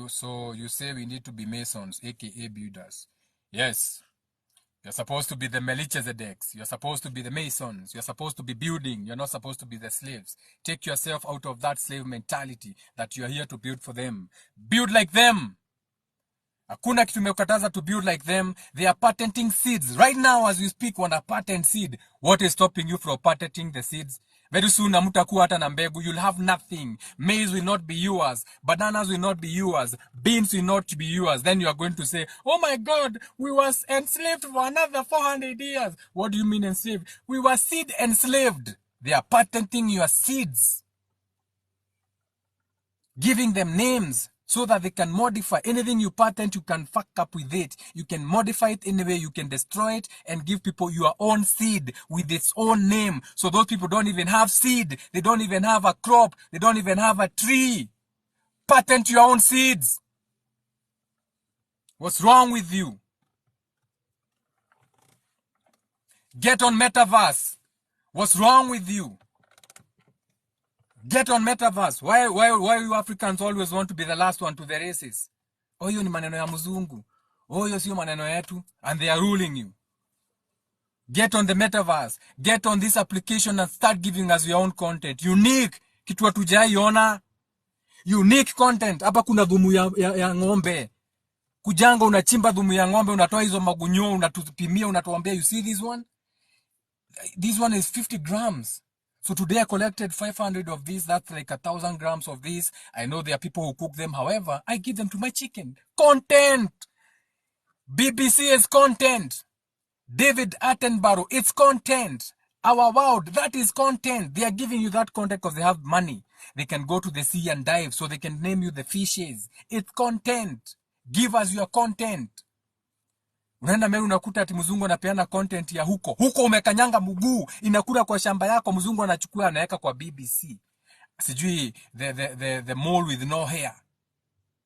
So you say we need to be masons, aka builders. Yes. You're supposed to be the Melchizedeks. You're supposed to be the masons. You're supposed to be building. You're not supposed to be the slaves. Take yourself out of that slave mentality that you're here to build for them. Build like them. Hakuna kitu tumekataza to build like them. They are patenting seeds. Right now as we speak, wana patent seed. What is stopping you from patenting the seeds? Very soon hamtakuwa hata na mbegu. You'll have nothing. Maize will not be yours. Bananas will not be yours. Beans will not be yours. Then you are going to say, oh my God, we were enslaved for another 400 years. What do you mean enslaved? We were seed enslaved. They are patenting your seeds, giving them names so that they can modify. Anything you patent, you can fuck up with it. You can modify it in a way, you can destroy it and give people your own seed with its own name. So those people don't even have seed. They don't even have a crop. They don't even have a tree. Patent your own seeds. What's wrong with you? Get on Metaverse. What's wrong with you? Get on Metaverse. Why you Africans always want to be the last one to the races? Oh, hiyo ni maneno ya mzungu. Oh, hiyo sio maneno yetu. And they are ruling you. Get on the Metaverse. Get on this application and start giving us your own content. Unique. Kitu hatujaiona. Unique content. Hapa kuna dhumu ya ng'ombe. Kujanga unachimba dhumu ya ng'ombe, unatoa hizo magunyo, unatupimia, unatuambia, you see this one? This one is 50 grams. So today I collected 500 of these. That's like 1,000 grams of these. I know there are people who cook them. However, I give them to my chicken. Content. BBC is content. David Attenborough, it's content. Our world, that is content. They are giving you that content because they have money. They can go to the sea and dive, so they can name you the fishes. It's content. Give us your content. Unaenda Meru unakuta ati mzungu anapeana content ya huko. Huko umekanyanga mguu, inakula kwa shamba yako, mzungu anachukua anaweka kwa BBC. Sijui the mole with no hair.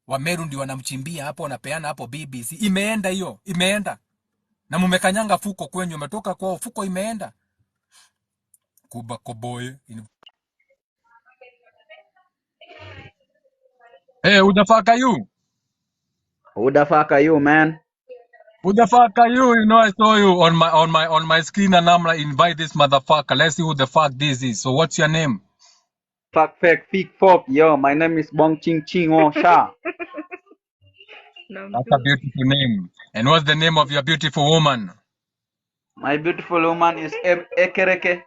Wa Meru ndio wanamchimbia hapo, wanapeana hapo BBC. Imeenda hiyo, imeenda. Na mumekanyanga fuko kwenye, umetoka kwao, fuko imeenda. Kuba Koboy. Hey, who the fuck are you?
Who the fuck are you, man?
Who the fuck are you? You know, I saw you on my screen and I'm like, invite this motherfucker. Let's see who the fuck this is. So what's your name?
Fuck, fake, fake, fuck. Yo, my name is Bong Ching Ching Oh Sha.
That's a beautiful name. And what's the name of your beautiful woman?
My beautiful woman is Ekereke.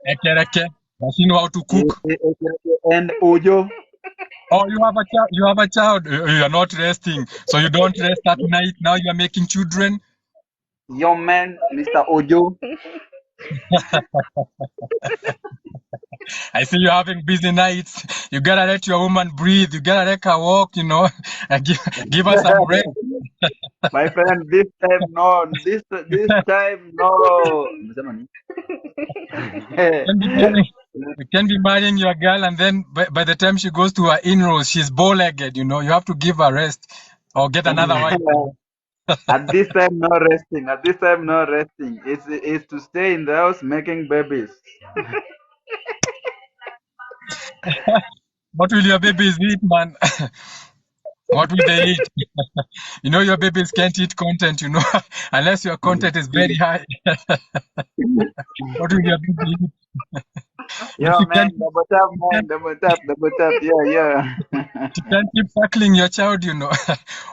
Ekereke. Does she know how to cook?
Ekereke and Ojo.
Oh, you have a child. You have a child. You are not resting, so you don't rest at night. Now you are making children.
Young man, Mr. Ojo.
I see you having busy nights. You gotta let your woman breathe. You gotta let her walk. And give her some rest.
My friend, this time no. This time no.
You can be marrying your girl, and then by the time she goes to her in-laws, she's bow-legged. You have to give her rest or get another wife.
At this time, no resting. At this time, no resting. It's to stay in the house making babies.
What will your babies eat, man? What will they eat? Your babies can't eat content, unless your content is very high. What will your baby eat?
Yeah, man, double tap, man, double tap. Yeah.
You can't keep suckling your child,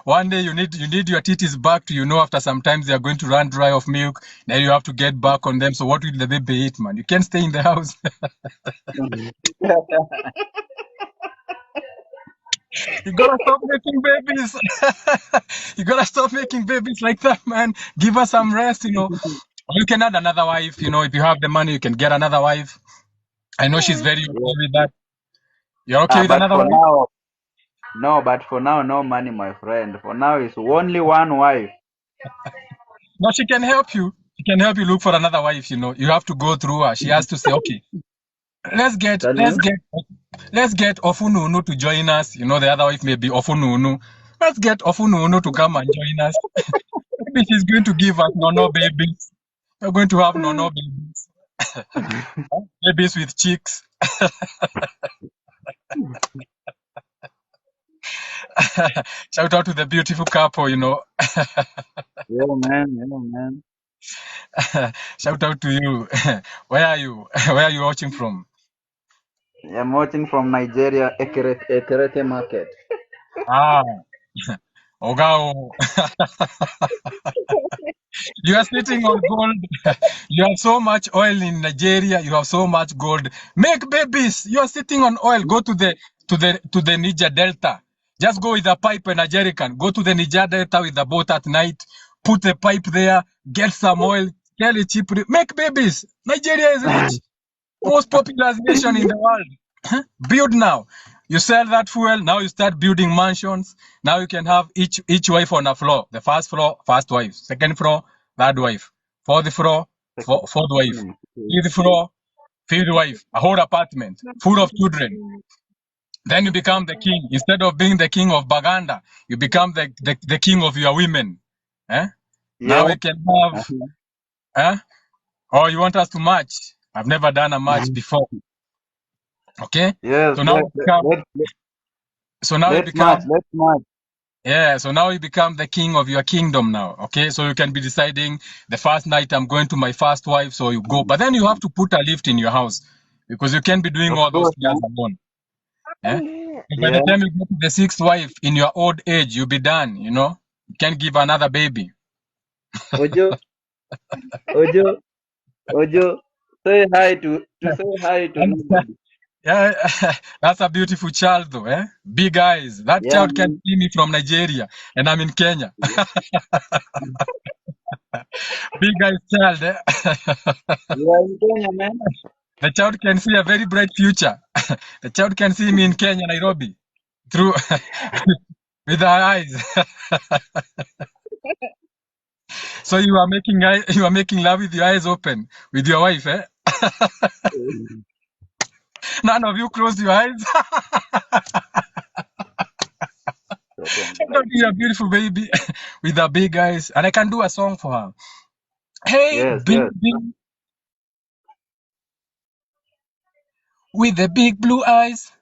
One day you need your titties back to, after sometimes they are going to run dry of milk. Then you have to get back on them. So what will the baby eat, man? You can't stay in the house. You gotta stop making babies. You gotta stop making babies like that, man. Give her some rest, Or you can add another wife, if you have the money, you can get another wife. I know she's very okay with that. You're okay with another wife?
Now, no, but for now, no money, my friend. For now, it's only one wife.
No, she can help you. She can help you look for another wife, You have to go through her. She has to say, okay, let's get Ofununu to join us. The other wife may be Ofununu. Let's get Ofununu to come and join us. Maybe she's going to give us no babies. We're going to have no babies. Babies with cheeks. Shout out to the beautiful couple,
Yeah, man.
Shout out to you. Where are you? Where are you watching from?
I'm watching from Nigeria, Ekerete Market.
Ogao. You are sitting on gold. You have so much oil in Nigeria. You have so much gold. Make babies. You are sitting on oil. Go to the Niger Delta. Just go with a pipe and a jerrycan. Go to the Niger Delta with the boat at night. Put a pipe there. Get some oil. Sell it cheaply. Make babies. Nigeria is rich. Most populous nation in the world. Build now. You sell that fuel. Now you start building mansions. Now you can have each wife on a floor. The first floor, first wife. Second floor, third wife. Fourth floor, fourth wife. Fifth floor, fifth wife. A whole apartment full of children. Then you become the king. Instead of being the king of Baganda, you become the king of your women. Yeah. Now we can have. Oh, you want us to match? I've never done a match before. Okay.
Yes.
So now
let's match.
Yeah. So now you become the king of your kingdom now. Okay. So you can be deciding the first night I'm going to my first wife. So you go, but then you have to put a lift in your house because you can't be doing all those things alone. Yeah. By the time you go to the sixth wife in your old age, you'll be done. You can't give another baby.
Ojo, say hi to nobody.
Yeah, that's a beautiful child though, eh? Big eyes. That child can see me from Nigeria and I'm in Kenya. Big eyes child, eh?
You are in Kenya, man.
The child can see a very bright future. The child can see me in Kenya, Nairobi, through with her eyes. So you are making love with your eyes open with your wife, eh? None of you closed your eyes. You're a beautiful baby with her big eyes, and I can do a song for her. Hey, baby, with the big blue eyes,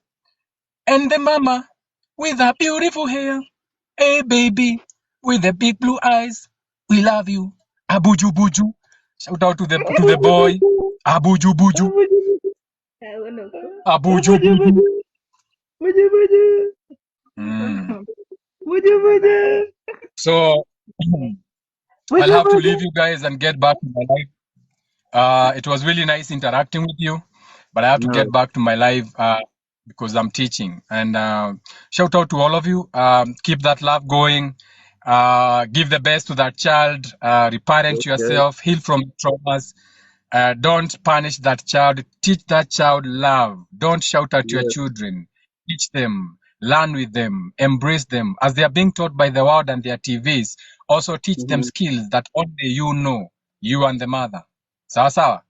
and the mama with her beautiful hair. Hey, baby, with the big blue eyes, we love you. Abuju buju. Shout out to the boy. Abuju buju. Abuju buju. So I'll have to leave you guys and get back to my life. It was really nice interacting with you, but I have to
No.
get back to my life because I'm teaching. And shout out to all of you. Keep that love going. Give the best to that child. Reparent
Okay.
yourself. Heal from traumas. Don't punish that child. Teach that child love. Don't shout at your
Yes.
children. Teach them. Learn with them. Embrace them. As they are being taught by the world and their TVs, also teach them
Mm-hmm.
skills that only you know, you and the mother. Sawa sawa?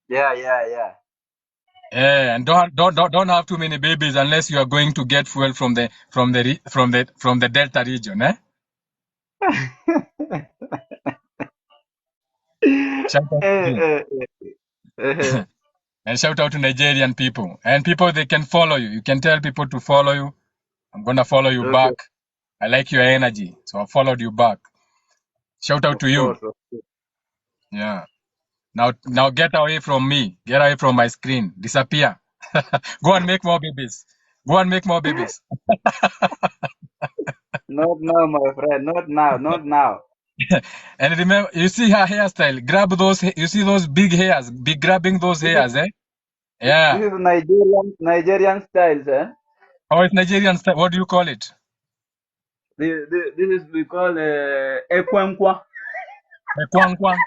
Yeah.
Yeah, and don't have too many babies unless you are going to get fuel from the Delta region, eh? Shout out to you. And shout out to Nigerian people. And people, they can follow you. You can tell people to follow you. I'm gonna follow you
Okay.
back. I like your energy, so I followed you back. Shout out
Of
to you.
course.
Yeah. Now get away from me. Get away from my screen. Disappear. Go and make more babies. Go and make more babies.
Not now, my friend. Not now.
And remember, you see her hairstyle. Grab those. You see those big hairs. Be grabbing those
This is,
hairs, eh?
this
Yeah.
is Nigerian styles, eh?
Oh, it's Nigerian style. What do you call it?
This is we call ekwankwa.
Ekwankwa.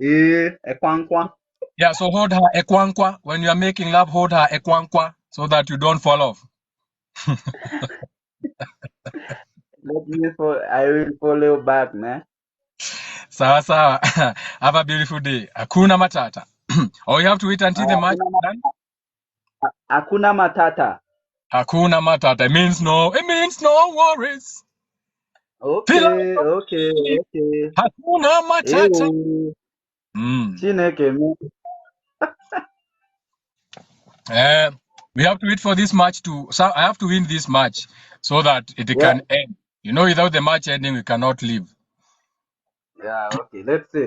Ekwankwa.
Yeah. So hold her ekwankwa when you are making love. Hold her ekwankwa so that you don't fall off.
I will follow back, man.
Sawa sawa. Have a beautiful day. Hakuna matata. Or you have to wait until the match is done.
Hakuna matata.
Hakuna matata. It means no worries.
Okay.
Hakuna matata.
Chineke me.
We have to wait for this match so I have to win this match so that it
Yeah.
can end. You know, without the match ending, we cannot leave.
Yeah, okay. Let's see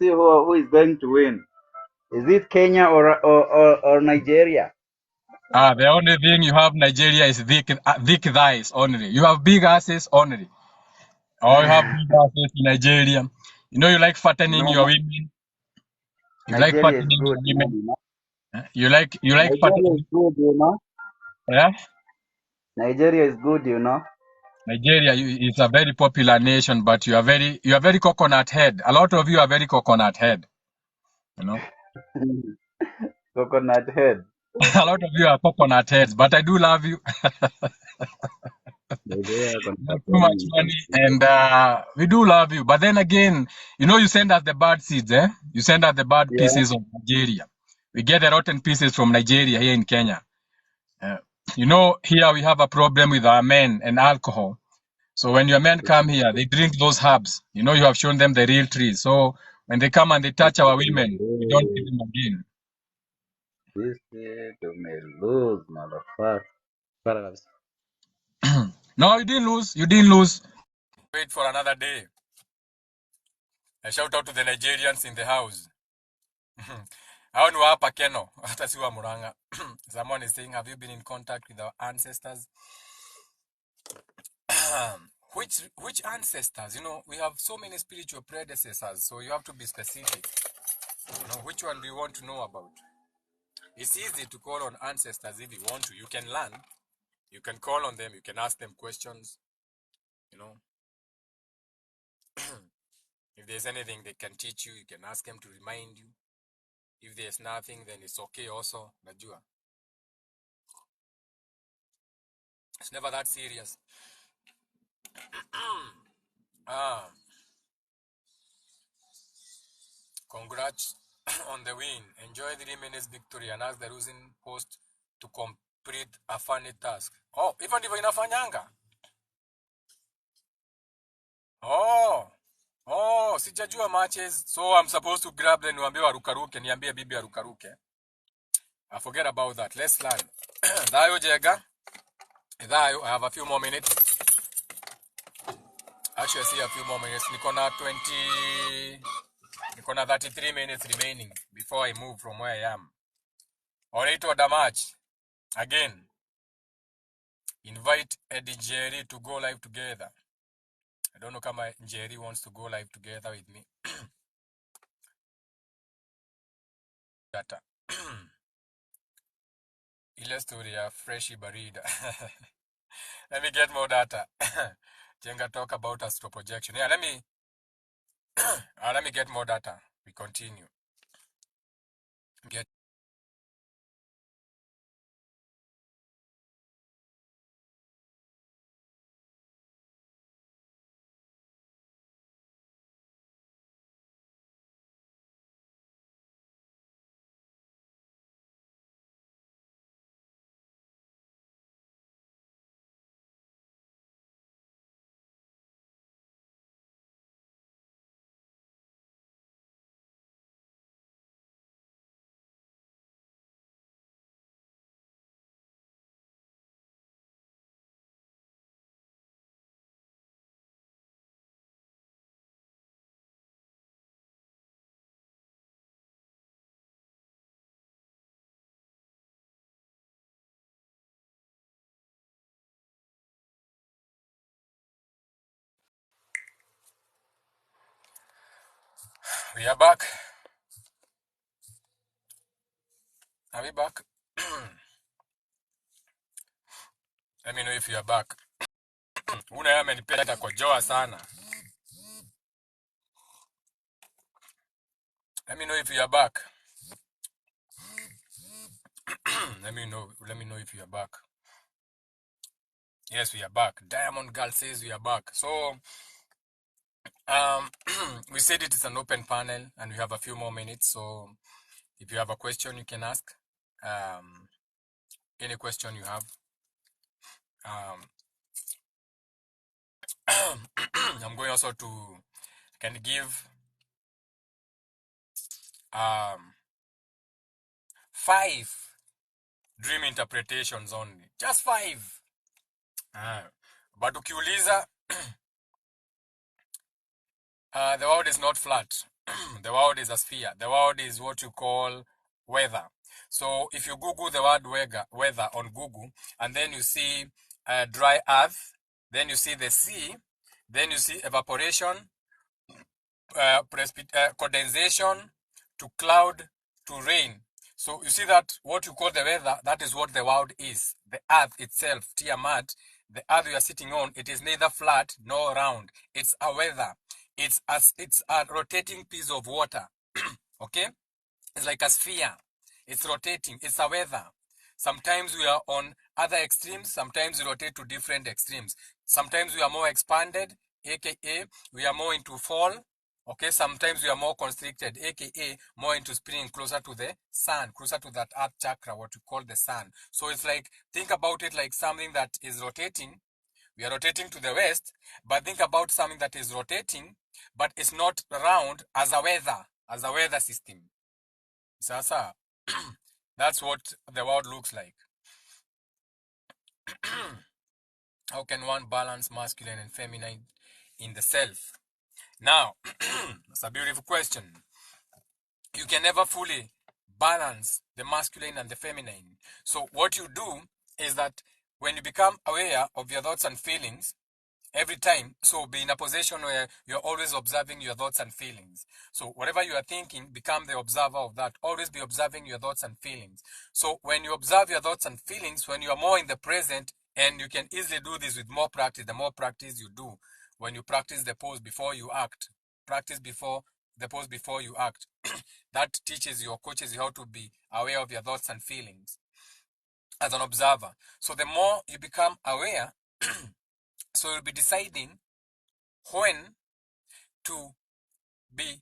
who is going to win. Is it Kenya or Nigeria?
The only thing you have Nigeria is thick thighs only. You have big asses only. Or you have big asses in Nigeria. You know, you like fattening your women. You like
Nigeria is
fattening
good,
your women.
you know.
You like
Nigeria
fattening.
is good, you know.
Yeah?
Nigeria is good, you know.
Nigeria is a very popular nation, but you are very coconut head. A lot of you are very coconut head. You know.
Coconut head.
A lot of you are coconut heads, but I do love you.
Nigeria
You have too much money, and we do love you. But then again, you know, you send us the bad seeds, eh? You send us the bad
Yeah.
pieces of Nigeria. We get the rotten pieces from Nigeria here in Kenya. You know, here we have a problem with our men and alcohol. So when your men come here, they drink those herbs. You know, you have shown them the real trees. So when they come and they touch our women, we don't give them again.
This is to me lose, motherfucker.
No, you didn't lose. You didn't lose. Wait for another day. A shout out to the Nigerians in the house. Hao ni wa hapa Keno, hata si wa Murang'a. Someone is saying, have you been in contact with our ancestors? Which ancestors? You know, we have so many spiritual predecessors, so you have to be specific. You know, which one do you want to know about? It's easy to call on ancestors if you want to. You can learn. You can call on them. You can ask them questions. You know, if there's anything they can teach you, you can ask them to remind you. If there's nothing, then it's okay also. Najua. It's never that serious. Congrats on the win. Enjoy the 3 minutes victory and ask the losing host to complete a funny task. Oh, even ndivyo inafanyanga. Oh, sijajua matches. So I'm supposed to grab the niambie warukaruke, niambie bibi warukaruke. I forget about that. Let's learn. Dayo Jega. Dayo, I have a few more minutes. Actually, I see a few more minutes. Nikona 33 minutes remaining before I move from where I am. Orator the match. Again. invite Eddie Jerry to go live together. I don't know kama Jerry wants to go live together with me. Data. Ile story ya Freshi Barida. Let me get more data. Jenga talk about astro projection. Yeah, let me get more data. We continue. We are back. Are we back? Let me know if you are back. Una amenipenda kojoa sana. Let me know if you are back. Let me know if you are back. Yes, we are back. Diamond Girl says we are back. So we said it is an open panel and we have a few more minutes. So if you have a question, you can ask. Any question you have. I'm going also to can give 5 dream interpretations only. Just 5. But ukiuliza, the world is not flat. The world is a sphere. The world is what you call weather. So if you Google the word weather on Google, and then you see dry earth, then you see the sea, then you see evaporation, condensation, to cloud, to rain. So you see that what you call the weather, that is what the world is. The earth itself, Tiamat, the earth you are sitting on, it is neither flat nor round. It's a weather. It's a rotating piece of water. Okay? It's like a sphere. It's rotating. It's a weather. Sometimes we are on other extremes. Sometimes we rotate to different extremes. Sometimes we are more expanded, aka we are more into fall. Okay, sometimes we are more constricted, aka more into spinning closer to the sun, closer to that earth chakra, what we call the sun. So it's like, think about it like something that is rotating. We are rotating to the west, but think about something that is rotating, but it's not round as a weather system. Sasa, that's what the world looks like. How can one balance masculine and feminine in the self? Now, it's a beautiful question. You can never fully balance the masculine and the feminine. So what you do is that when you become aware of your thoughts and feelings, every time, so be in a position where you're always observing your thoughts and feelings. So whatever you are thinking, become the observer of that. Always be observing your thoughts and feelings. So when you observe your thoughts and feelings, when you are more in the present, and you can easily do this with more practice, the more practice you do, when you practice the pose before you act, practice before the pose before you act, that teaches you or coaches you how to be aware of your thoughts and feelings as an observer. So the more you become aware, so you'll be deciding when to be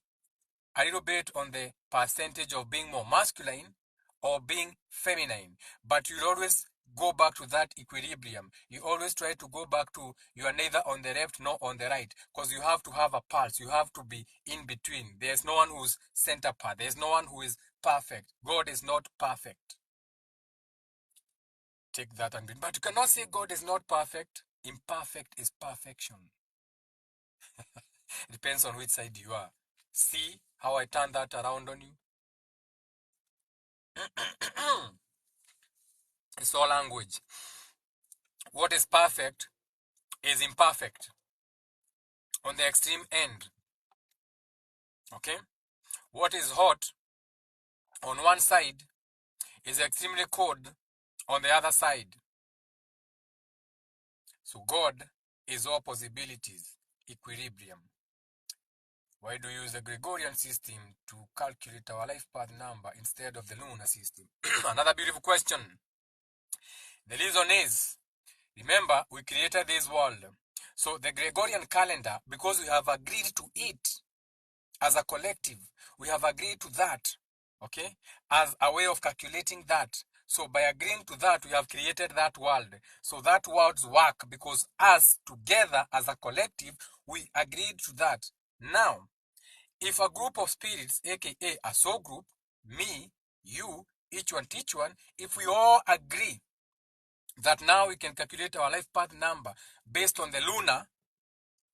a little bit on the percentage of being more masculine or being feminine. But you'll always go back to that equilibrium. You always try to go back to, you are neither on the left nor on the right, because you have to have a pulse. You have to be in between. There's no one who's center part. There's no one who is perfect. God is not perfect. Take that and but you cannot say God is not perfect. Imperfect is perfection. It depends on which side you are. See how I turn that around on you? It's all language. what is perfect is imperfect on the extreme end. Okay? What is hot on one side is extremely cold on the other side. So God is all possibilities, equilibrium. Why do you use the Gregorian system to calculate our life path number instead of the lunar system? Another beautiful question. The reason is, remember, we created this world. So the Gregorian calendar, because we have agreed to it as a collective, we have agreed to that, okay, as a way of calculating that. So by agreeing to that, we have created that world. So that world's work because us together as a collective, we agreed to that. Now, if a group of spirits, aka a soul group, me, you, each one teach one, if we all agree that now we can calculate our life path number based on the lunar,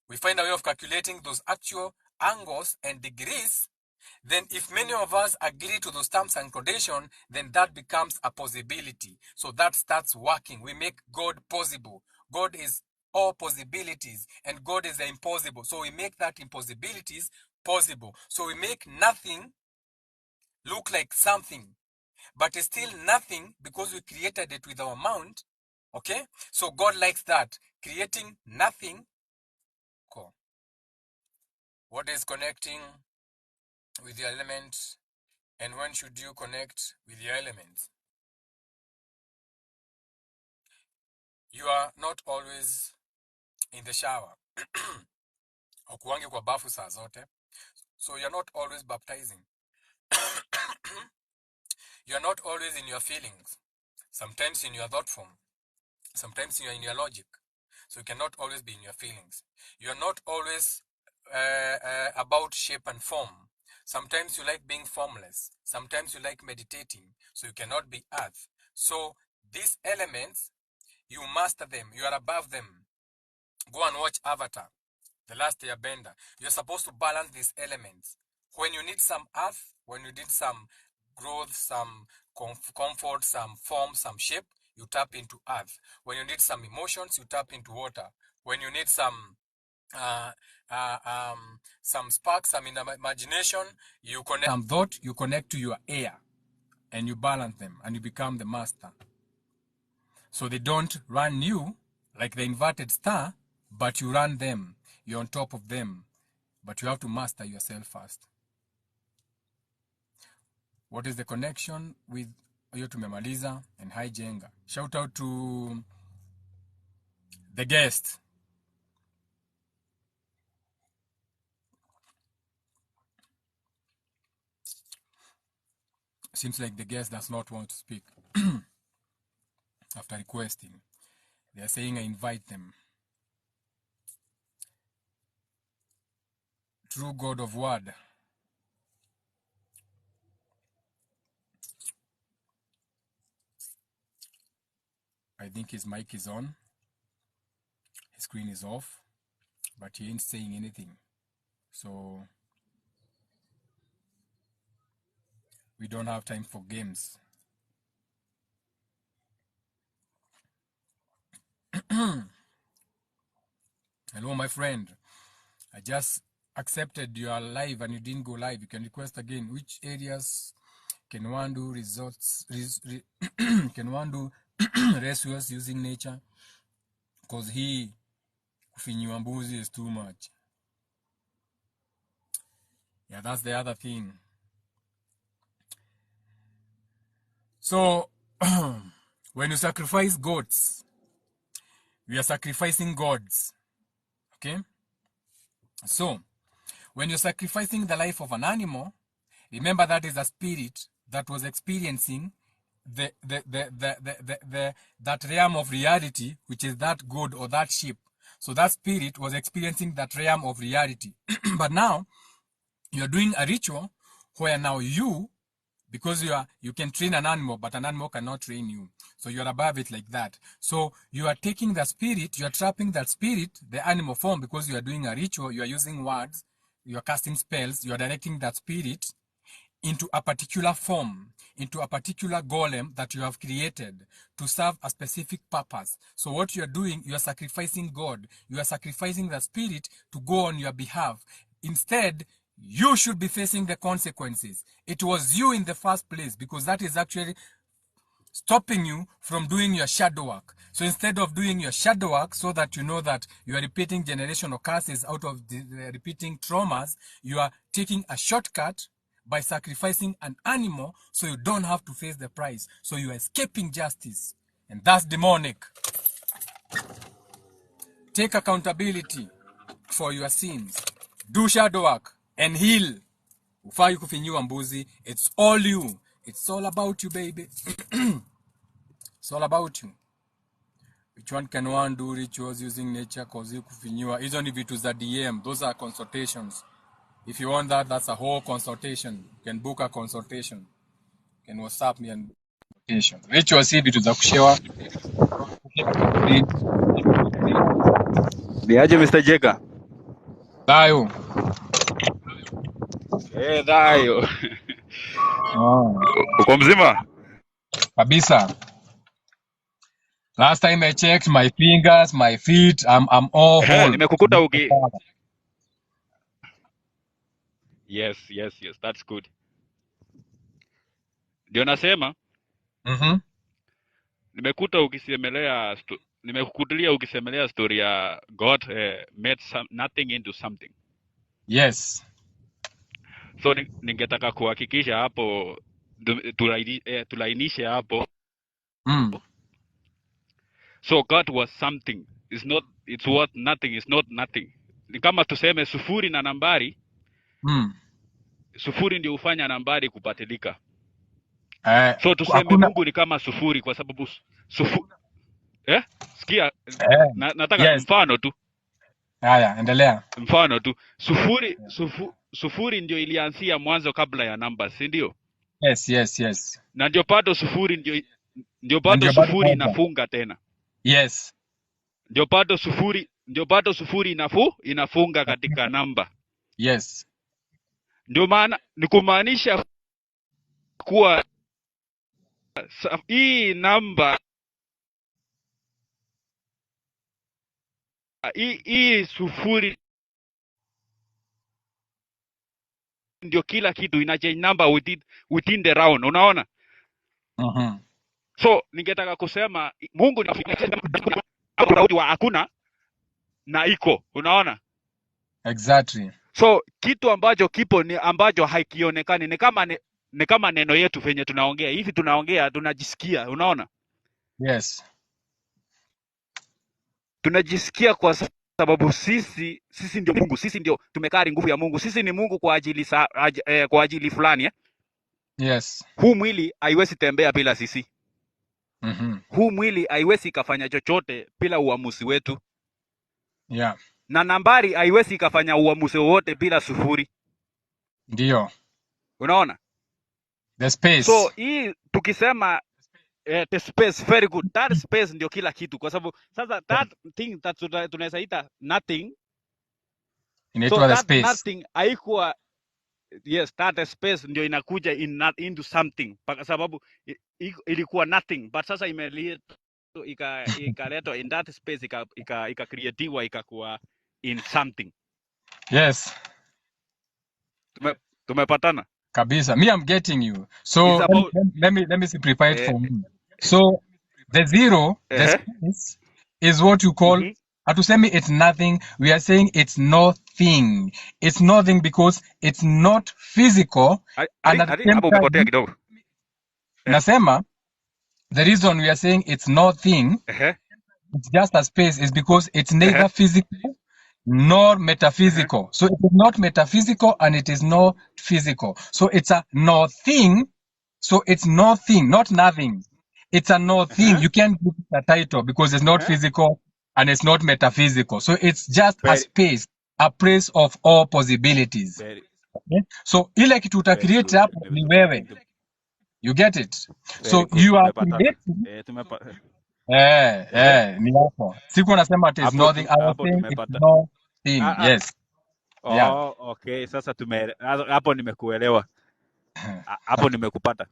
we find a way of calculating those actual angles and degrees, then if many of us agree to those terms and conditions, then that becomes a possibility. So that starts working. We make God possible. God is all possibilities and God is the impossible. So we make that impossibilities possible. So we make nothing look like something, but it's still nothing because we created it with our mind. Okay? So God likes that. Creating nothing. Cool. What is connecting with the elements, and when should you connect with the elements? You are not always in the shower. Ukuangi kwa bafu saa zote. So you're not always baptizing. You're not always in your feelings. Sometimes in your thought form. Sometimes you're in your logic. So you cannot always be in your feelings. You're not always about shape and form. Sometimes you like being formless. Sometimes you like meditating. So you cannot be earth. So these elements, you master them. You are above them. Go and watch Avatar, The Last Airbender. You're supposed to balance these elements. When you need some earth, when you need some growth, some comfort, some form, some shape, you tap into earth. When you need some emotions, you tap into water. When you need some spark, some imagination, you connect some thought, you connect to your air, and you balance them, and you become the master. So they don't run you like the inverted star, but you run them. You're on top of them, but you have to master yourself first. What is the connection with hiyo tumemaliza and Hi Jenga? Shout out to the guest. Seems like the guest does not want to speak after requesting. They are saying I invite them. True God of Word. I think his mic is on. His screen is off, but he ain't saying anything. So we don't have time for games. Hello, my friend. I just accepted you are live and you didn't go live. You can request again. Which areas can one do results? Can one do rescues using nature? Because kufinyiwa mbuzi is too much. Yeah, that's the other thing. So when you sacrifice goats, we are sacrificing gods. Okay? So when you're sacrificing the life of an animal, remember that is a spirit that was experiencing that realm of reality, which is that goat or that sheep. So that spirit was experiencing that realm of reality. But now you're doing a ritual where now you, because you can train an animal, but an animal cannot train you. So you're above it like that. So you are taking the spirit, you are trapping that spirit, the animal form, because you are doing a ritual, you are using words, you are casting spells, you are directing that spirit into a particular form, into a particular golem that you have created to serve a specific purpose. So what you are doing, you are sacrificing God. You are sacrificing the spirit to go on your behalf. Instead, you should be facing the consequences. It was you in the first place, because that is actually stopping you from doing your shadow work. So instead of doing your shadow work so that you know that you are repeating generational curses out of the repeating traumas, you are taking a shortcut by sacrificing an animal so you don't have to face the price. So you are escaping justice. And that's demonic. Take accountability for your sins. Do shadow work and heal. Ufai kufinyiwa mbuzi. It's all you. It's all about you, baby. It's all about you. Which one can one do rituals using nature cause kufinyiwa? Hizo ni vitu za DM. Those are consultations. If you want that, that's a whole consultation. You can book a consultation. You can WhatsApp me and consultation. Rituals si vitu za kushewa.
Niaje Mr. Jega?
Dayo.
Dayo. Uko mzima?
Kabisa. Last time I checked my fingers, my feet, I'm all whole.
Nimekukuta uki. Yes, that's good. Ndio nasema? Nimekuta ukisemelea nimekukutilia ukisemelea story ya God made nothing into something.
Yes.
So ningetaka kuhakikisha hapo tulainishe hapo. So God was something. It's worth nothing. It's not nothing. Ni kama tuseme sufuri na nambari. Sufuri ndio hufanya nambari kupatilika. So tuseme Mungu ni kama sufuri kwa sababu sikia nataka mfano tu.
Haya, endelea.
Mfano tu. Sufuri ndio ilianzia mwanzo kabla ya namba, si ndio?
Yes.
Na ndio bado sufuri ndio bado sufuri inafunga tena.
Yes.
Ndio bado sufuri inafunga katika namba.
Yes.
Ndio maana ni kumaanisha kuwa hii namba hii sufuri ndio kila kitu, ina change number within the round, unaona? So ningetaka kusema Mungu ni Daudi wa hakuna na iko, unaona?
Exactly.
So kitu ambacho kipo ni ambacho haikionekani, ni kama neno yetu venye tunaongea hivi, tunaongea tunajisikia, unaona?
Yes.
Tunajisikia kwa sababu sisi ndio Mungu, sisi ndio tumekari nguvu ya Mungu, sisi ni Mungu kwa ajili fulani.
Yes.
Huu mwili haiwezi tembea bila sisi. Huu mwili haiwezi kafanya chochote bila uamuzi wetu.
Yeah.
Na nambari haiwezi kafanya uamuzi wote bila sufuri.
Ndio.
Unaona?
The space.
So hii tukisema the space, very good. That space ndio kila kitu kwa sababu sasa that thing that tunaweza ita nothing.
Inaitwa the space.
Nothing haikuwa that space ndio inakuja into something kwa sababu ilikuwa nothing, but sasa ikaletwa in that space ikakreatiwa ikakuwa in something.
Yes.
Tumepatana
kabisa. Me, I'm getting you. So let me simplify it for me. So the zero, the space, is what you call hatusemi it's nothing, we are saying it's nothing. It's nothing because it's not physical. And at the same time, nasema the reason we are saying it's nothing, it's just a space, is because it's neither physical nor metaphysical. So it is not metaphysical and it is not physical. So it's a nothing. So it's nothing, not nothing. It's a nothing. You can't give it a title because it's not physical and it's not metaphysical. So it's just a space, a place of all possibilities. Okay? So ile kitu uta create hapo ni wewe. You get it? So you are creating. Ni hapo. Siku nasema it is nothing. I was saying it's nothing. Yes.
Okay, sasa hapo nimekuelewa. Hapo nimekupata.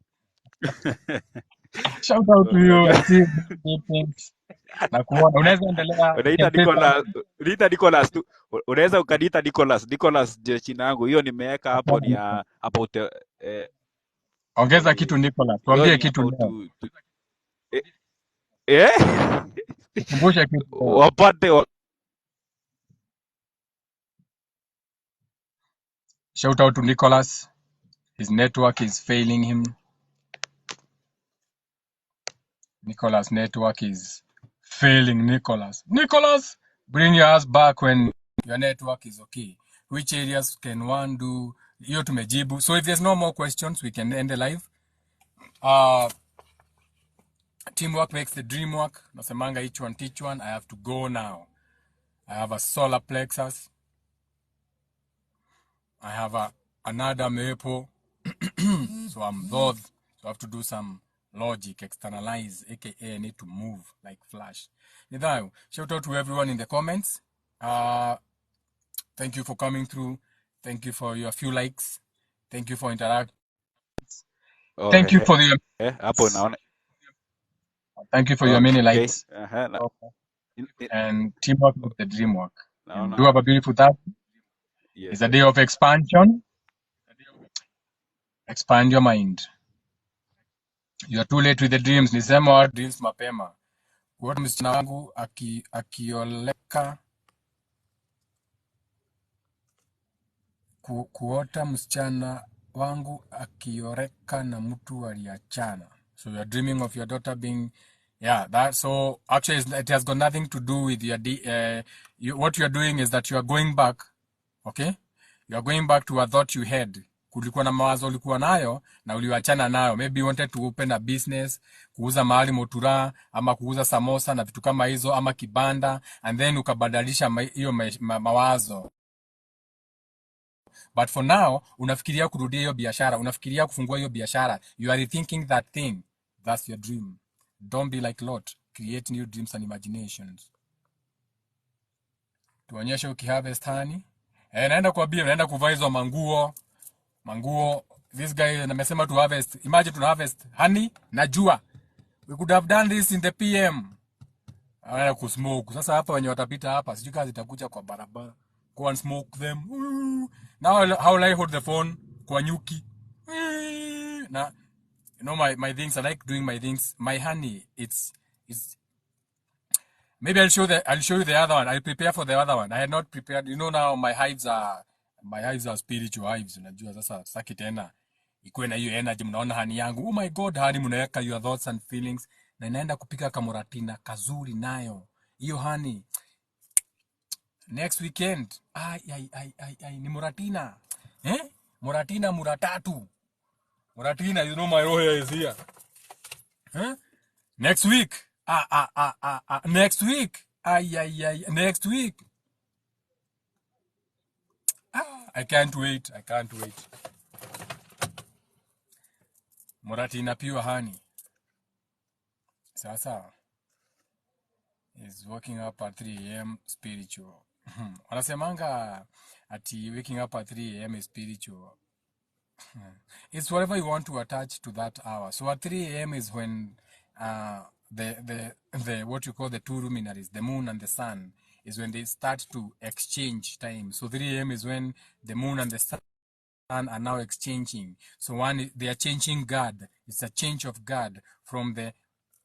Shout out to you. I see things. Na kuona unaweza endelea.
Unaita Nicholas, unaita Nicholas tu. Unaweza ukaniita Nicholas. Nicholas ndio jina yangu. Hiyo nimeweka hapo ni about
ongeza kitu Nicholas. Tuambie kitu
leo.
Kumbusha kitu.
Wapate
shout out to Nicholas. His network is failing him. Nicholas' network is failing Nicholas. Nicholas, bring your ass back when your network is okay. Which areas can one do? Hiyo tumejibu. So if there's no more questions, we can end the live. Teamwork makes the dream work. Nasemanga each one teach one. I have to go now. I have a solar plexus. I have another maple. So I'm both. So I have to do some logic, externalize, aka I need to move like Flash. Nidhayo, shout out to everyone in the comments. Thank you for coming through. Thank you for your few likes. Thank you for interacting. Thank you for the thank you for your many likes. And teamwork with the dream work. Do have a beautiful day. It's a day of expansion. Expand your mind. You are too late with the dreams. Nisema dreams mapema. Kuota msichana wangu akioleka. Kuota msichana wangu akioreka na mtu aliachana. So you are dreaming of your daughter being, yeah, that. So actually it has got nothing to do with your, what you are doing is that you are going back, okay? You are going back to a thought you had. Kulikuwa na mawazo ulikuwa nayo na uliwachana nayo. Maybe you wanted to open a business, kuuza mahali motura, ama kuuza samosa na vitu kama hizo, ama kibanda, and then ukabadilisha hiyo mawazo. But for now, unafikiria kurudia hiyo biashara, unafikiria kufungua hiyo biashara. You are rethinking that thing. That's your dream. Don't be like Lot. Create new dreams and imaginations. Tuonyeshe ukiharvest honey. Naenda kwa bia, naenda kuvaa hizo manguo. This guy amesema to harvest. Imagine to harvest honey na jua. We could have done this in the PM. Anaenda kusmoke. Sasa hapa wenye watapita hapa, sijui kazi itakuja kwa barabara. Go and smoke them. Now how will I hold the phone? Kwa nyuki. Now, you know my things. I like doing my things. My honey, it's. Maybe I'll show you the other one. I'll prepare for the other one. I had not prepared. You know now my hives are spiritual hives. Unajua sasa saki tena ikuwe na hiyo energy. Mnaona honey yangu. Oh my God, honey mnaweka your thoughts and feelings. Na inaenda kupika kamuratina kazuri nayo. Hiyo honey. Next weekend. Ni muratina. Muratina muratatu. Muratina, you know my roho is here. Next week. Next week. Next week. I can't wait. Muratina pure honey. Sasa is waking up at 3 a.m. spiritual. Wanasemanga ati waking up at 3 a.m. is spiritual. It's whatever you want to attach to that hour. So at 3 a.m. is when the what you call the two luminaries, the moon and the sun, is when they start to exchange time. So 3 a.m. is when the moon and the sun are now exchanging. So they are changing God. It's a change of God from the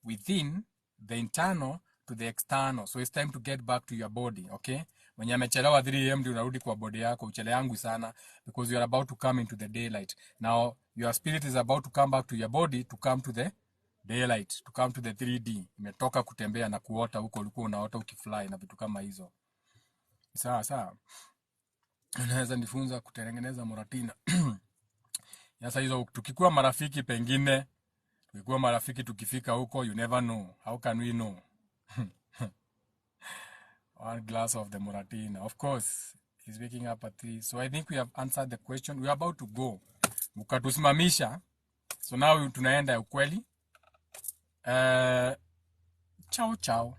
within, the internal, to the external. So it's time to get back to your body, okay? When amechelewa 3 a.m. ndio unarudi kwa body yako, uchele yangu sana, because you are about to come into the daylight. Now your spirit is about to come back to your body, to come to the daylight, to come to the 3D. Imetoka kutembea na kuota huko, ulikuwa unaota ukifly na vitu kama hizo. Sawa. Unaweza nifunza kutengeneza muratina. Sasa hizo tukikuwa marafiki pengine, tukikuwa marafiki tukifika huko, you never know. How can we know? One glass of the muratina. Of course, he's waking up at 3. So I think we have answered the question. We are about to go. Mukatusimamisha. So now tunaenda ukweli. Ciao.